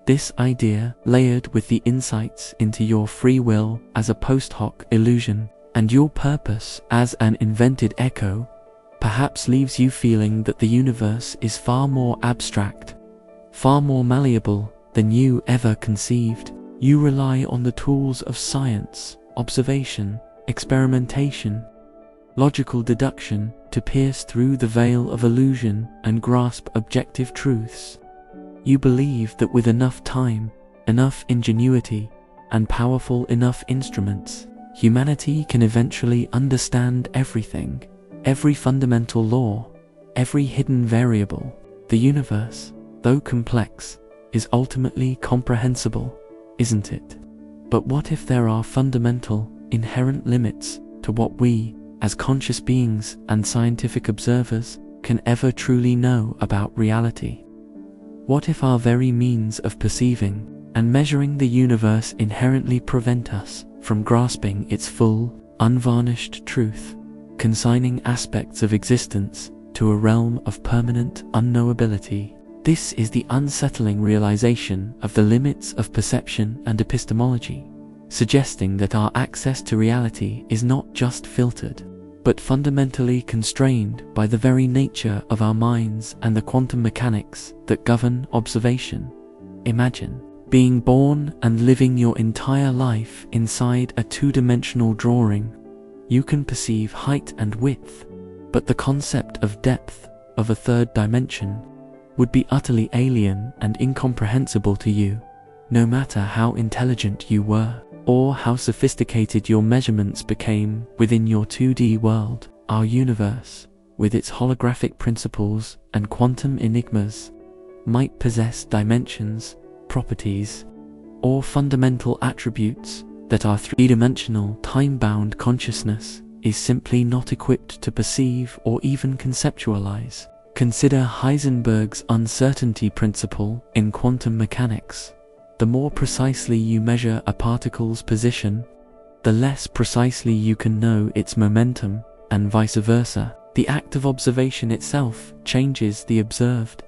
This idea, layered with the insights into your free will as a post hoc illusion, and your purpose as an invented echo, perhaps leaves you feeling that the universe is far more abstract, far more malleable than you ever conceived. You rely on the tools of science, observation, experimentation, logical deduction to pierce through the veil of illusion and grasp objective truths. You believe that with enough time, enough ingenuity, and powerful enough instruments, humanity can eventually understand everything, every fundamental law, every hidden variable. The universe, though complex, is ultimately comprehensible, isn't it? But what if there are fundamental, inherent limits to what we, as conscious beings and scientific observers, can ever truly know about reality? What if our very means of perceiving and measuring the universe inherently prevent us from grasping its full, unvarnished truth, consigning aspects of existence to a realm of permanent unknowability? This is the unsettling realization of the limits of perception and epistemology, suggesting that our access to reality is not just filtered, but fundamentally constrained by the very nature of our minds and the quantum mechanics that govern observation. Imagine being born and living your entire life inside a two-dimensional drawing. You can perceive height and width, but the concept of depth, of a third dimension, would be utterly alien and incomprehensible to you, no matter how intelligent you were, or how sophisticated your measurements became within your 2D world. Our universe, with its holographic principles and quantum enigmas, might possess dimensions, properties, or fundamental attributes that our three-dimensional, time-bound consciousness is simply not equipped to perceive or even conceptualize. Consider Heisenberg's uncertainty principle in quantum mechanics. The more precisely you measure a particle's position, the less precisely you can know its momentum, and vice versa. The act of observation itself changes the observed,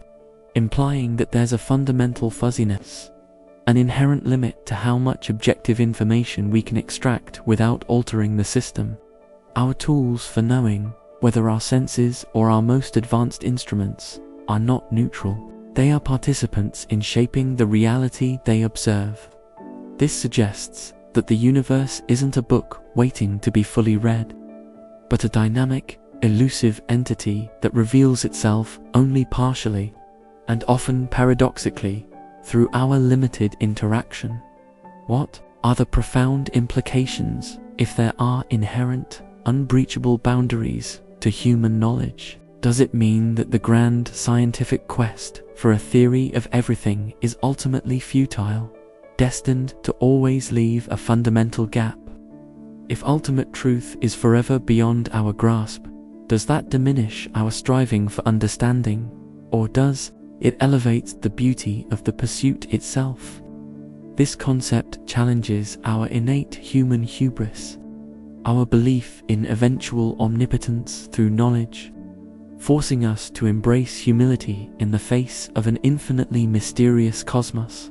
implying that there's a fundamental fuzziness, an inherent limit to how much objective information we can extract without altering the system. Our tools for knowing, whether our senses or our most advanced instruments, are not neutral. They are participants in shaping the reality they observe. This suggests that the universe isn't a book waiting to be fully read, but a dynamic, elusive entity that reveals itself only partially, and often paradoxically, through our limited interaction. What are the profound implications if there are inherent, unbreachable boundaries to human knowledge? Does it mean that the grand scientific quest for a theory of everything is ultimately futile, destined to always leave a fundamental gap? If ultimate truth is forever beyond our grasp, does that diminish our striving for understanding, or does it elevate the beauty of the pursuit itself? This concept challenges our innate human hubris, our belief in eventual omnipotence through knowledge, forcing us to embrace humility in the face of an infinitely mysterious cosmos.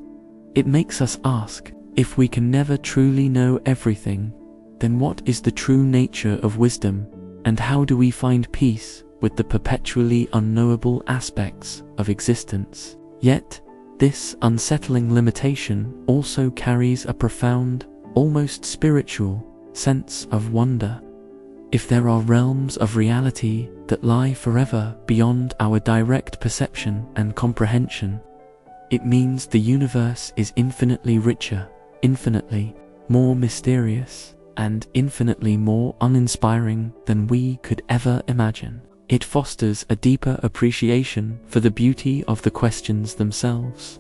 It makes us ask, if we can never truly know everything, then what is the true nature of wisdom, and how do we find peace with the perpetually unknowable aspects of existence? Yet, this unsettling limitation also carries a profound, almost spiritual, sense of wonder. If there are realms of reality that lie forever beyond our direct perception and comprehension, it means the universe is infinitely richer, infinitely more mysterious, and infinitely more uninspiring than we could ever imagine. It fosters a deeper appreciation for the beauty of the questions themselves,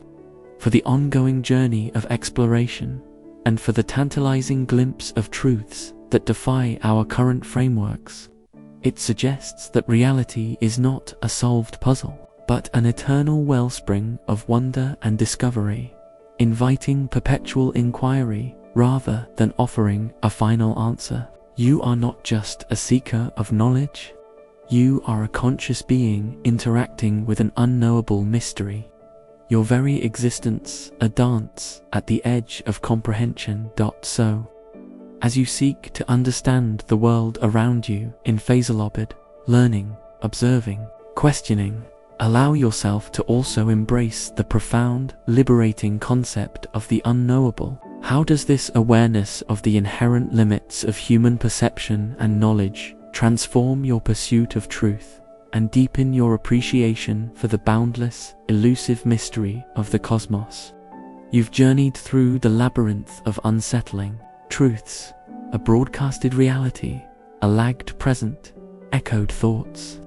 for the ongoing journey of exploration, and for the tantalizing glimpse of truths that defy our current frameworks. It suggests that reality is not a solved puzzle, but an eternal wellspring of wonder and discovery, inviting perpetual inquiry rather than offering a final answer. You are not just a seeker of knowledge. You are a conscious being interacting with an unknowable mystery. Your very existence a dance at the edge of comprehension. So, as you seek to understand the world around you in phasalobid, learning, observing, questioning, allow yourself to also embrace the profound, liberating concept of the unknowable. How does this awareness of the inherent limits of human perception and knowledge transform your pursuit of truth and deepen your appreciation for the boundless, elusive mystery of the cosmos? You've journeyed through the labyrinth of unsettling truths, a broadcasted reality, a lagged present, echoed thoughts,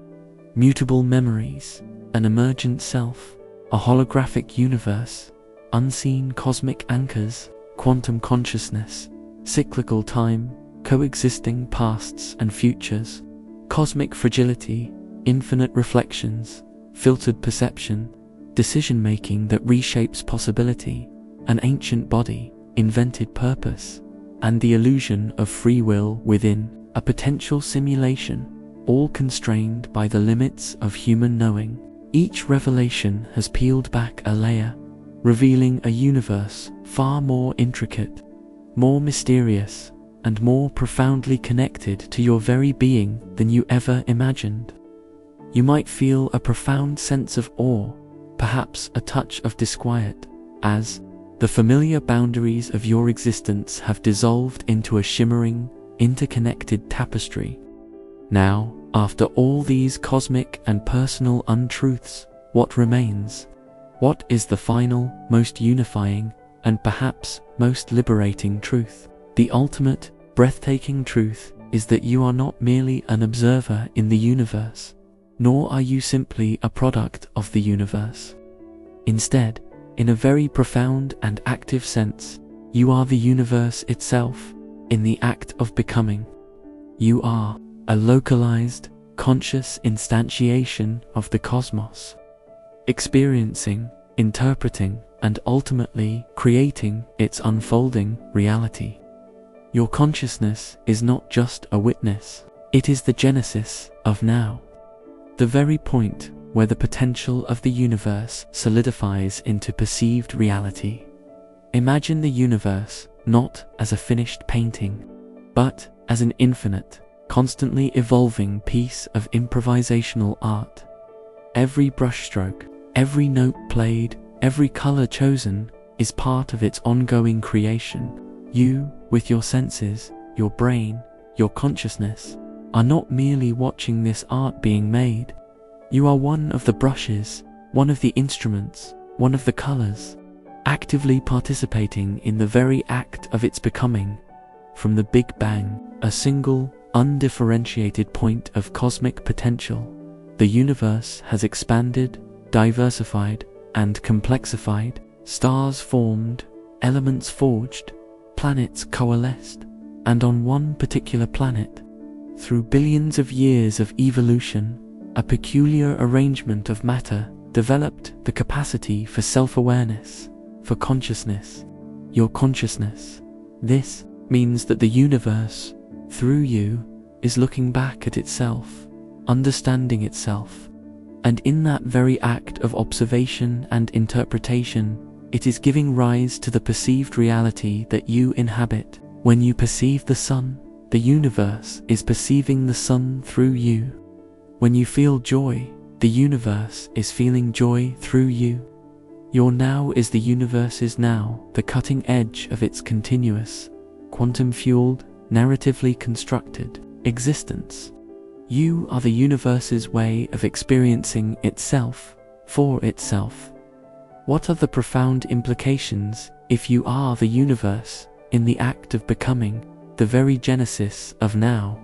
mutable memories, an emergent self, a holographic universe, unseen cosmic anchors, quantum consciousness, cyclical time, coexisting pasts and futures, cosmic fragility, infinite reflections, filtered perception, decision-making that reshapes possibility, an ancient body, invented purpose, and the illusion of free will within, a potential simulation, all constrained by the limits of human knowing. Each revelation has peeled back a layer, revealing a universe far more intricate, more mysterious, and more profoundly connected to your very being than you ever imagined. You might feel a profound sense of awe, perhaps a touch of disquiet, as the familiar boundaries of your existence have dissolved into a shimmering, interconnected tapestry. Now, after all these cosmic and personal untruths, what remains? What is the final, most unifying, and perhaps most liberating truth? The ultimate, breathtaking truth is that you are not merely an observer in the universe, nor are you simply a product of the universe. Instead, in a very profound and active sense, you are the universe itself, in the act of becoming. You are a localized, conscious instantiation of the cosmos, experiencing, interpreting, and ultimately creating its unfolding reality. Your consciousness is not just a witness, it is the genesis of now, the very point where the potential of the universe solidifies into perceived reality. Imagine the universe not as a finished painting, but as an infinite, constantly evolving piece of improvisational art. Every brushstroke, every note played, every color chosen is part of its ongoing creation. You, with your senses, your brain, your consciousness, are not merely watching this art being made. You are one of the brushes, one of the instruments, one of the colors, actively participating in the very act of its becoming. From the Big Bang, a single, undifferentiated point of cosmic potential, the universe has expanded, diversified, and complexified. Stars formed, elements forged, planets coalesced, and on one particular planet, through billions of years of evolution, a peculiar arrangement of matter developed the capacity for self-awareness, for consciousness, your consciousness. This means that the universe, through you, is looking back at itself, understanding itself, and in that very act of observation and interpretation, it is giving rise to the perceived reality that you inhabit. When you perceive the sun, the universe is perceiving the sun through you. When you feel joy, the universe is feeling joy through you. Your now is the universe's now, the cutting edge of its continuous, quantum-fueled, narratively constructed, existence. You are the universe's way of experiencing itself for itself. What are the profound implications if you are the universe in the act of becoming, the very genesis of now?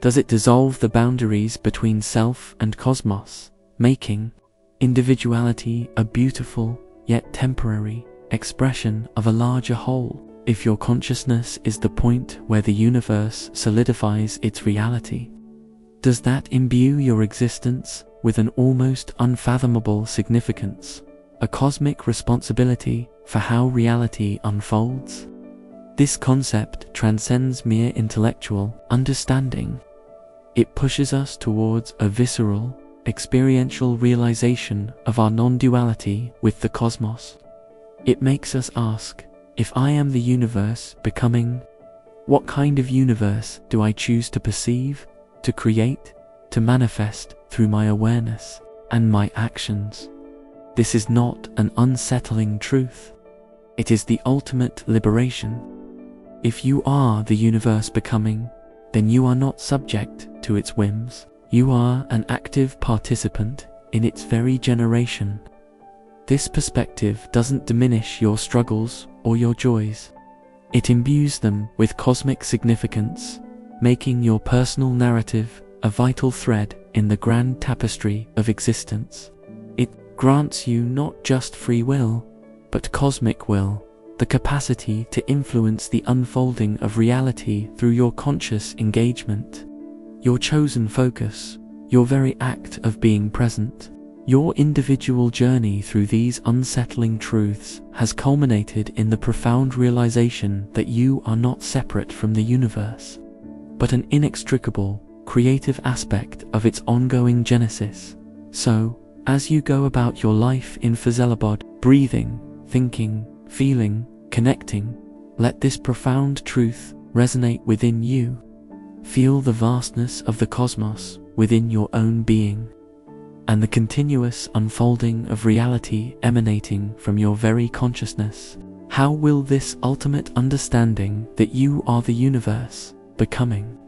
Does it dissolve the boundaries between self and cosmos, making individuality a beautiful yet temporary expression of a larger whole, if your consciousness is the point where the universe solidifies its reality? Does that imbue your existence with an almost unfathomable significance, a cosmic responsibility for how reality unfolds? This concept transcends mere intellectual understanding. It pushes us towards a visceral, experiential realization of our non-duality with the cosmos. It makes us ask, if I am the universe becoming, what kind of universe do I choose to perceive, to create, to manifest through my awareness and my actions? This is not an unsettling truth. It is the ultimate liberation. If you are the universe becoming, then you are not subject to its whims. You are an active participant in its very generation. This perspective doesn't diminish your struggles or your joys. It imbues them with cosmic significance, making your personal narrative a vital thread in the grand tapestry of existence. It grants you not just free will, but cosmic will, the capacity to influence the unfolding of reality through your conscious engagement, your chosen focus, your very act of being present. Your individual journey through these unsettling truths has culminated in the profound realization that you are not separate from the universe, but an inextricable, creative aspect of its ongoing genesis. So, as you go about your life in Faisalabad, breathing, thinking, feeling, connecting, let this profound truth resonate within you. Feel the vastness of the cosmos within your own being, and the continuous unfolding of reality emanating from your very consciousness. How will this ultimate understanding that you are the universe becoming,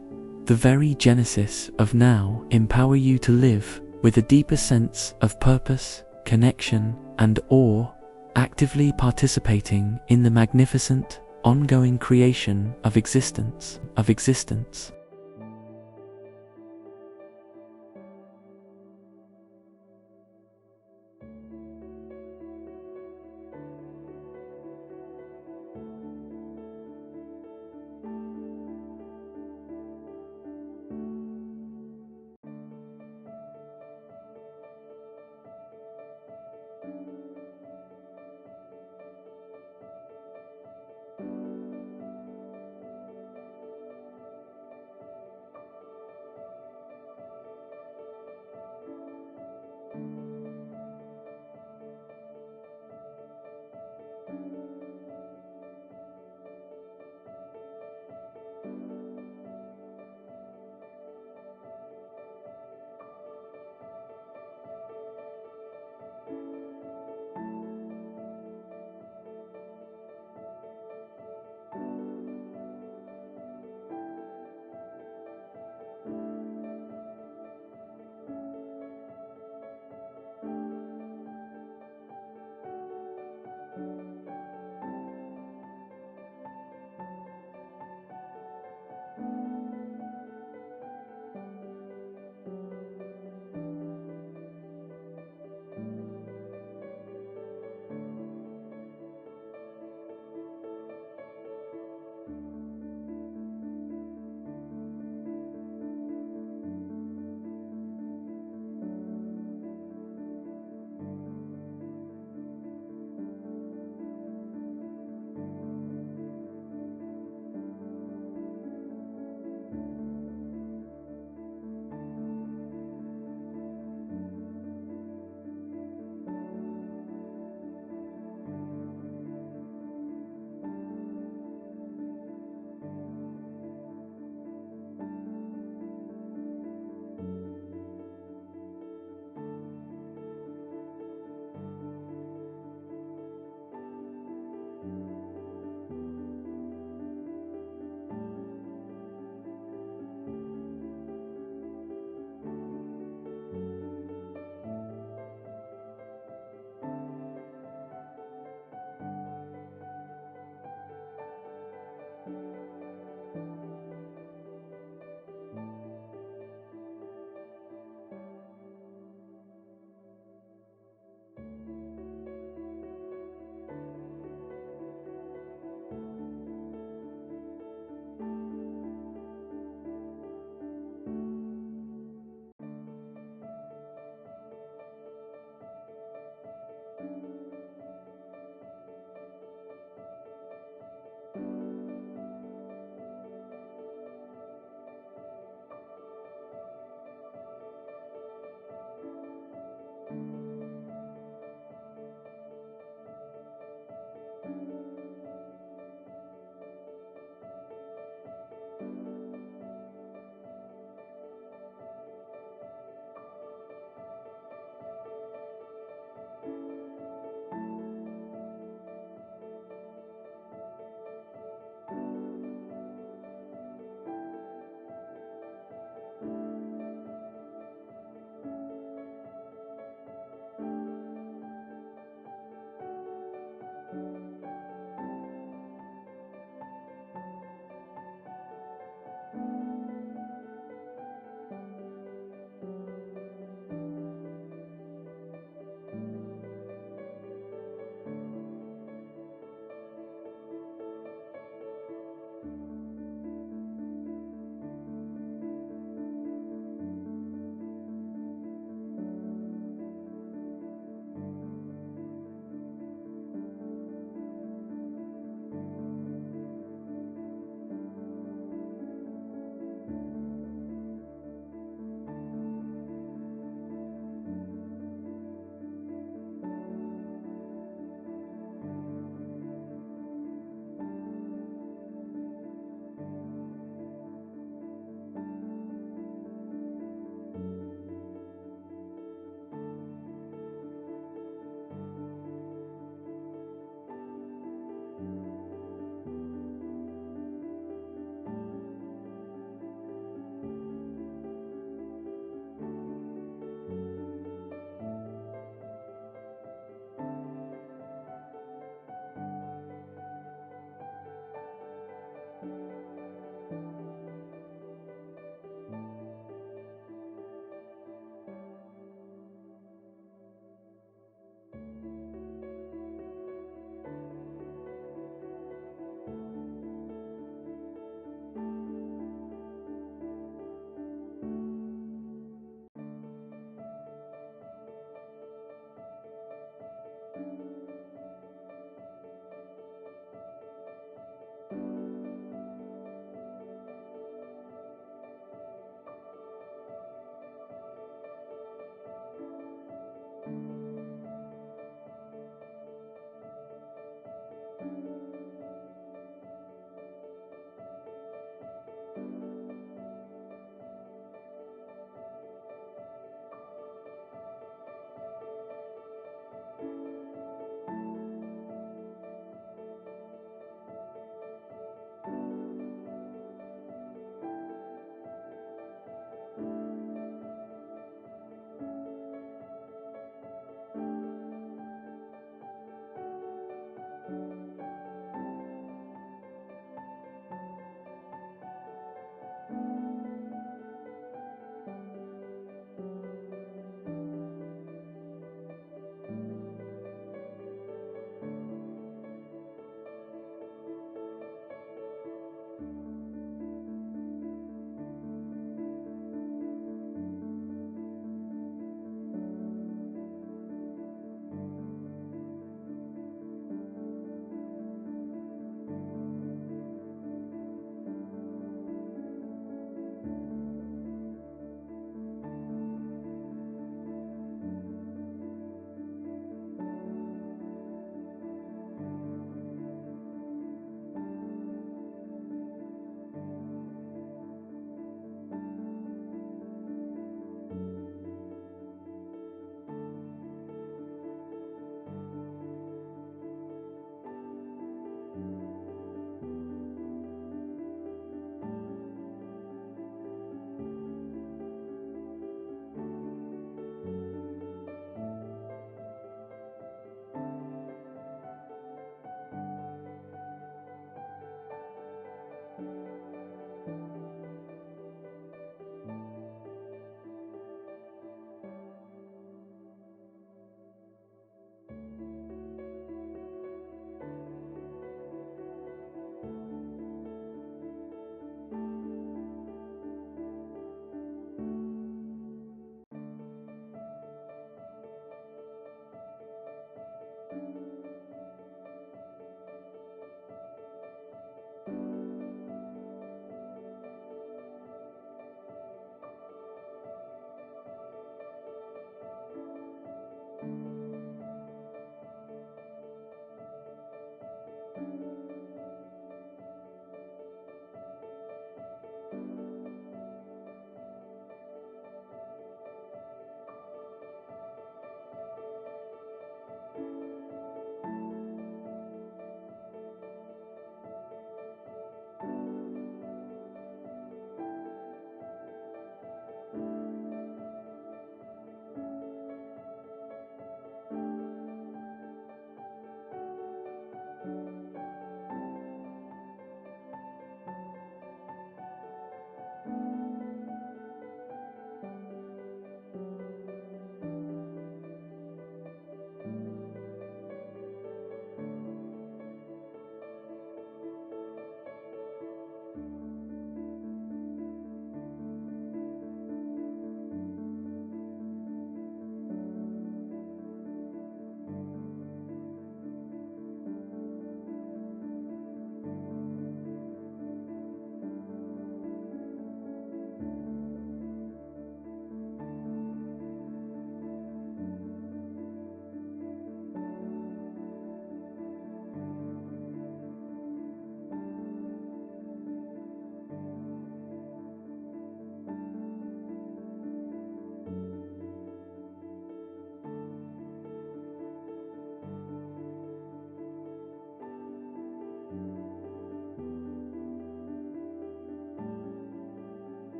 the very genesis of now, empower you to live with a deeper sense of purpose, connection, and awe, actively participating in the magnificent, ongoing creation of existence?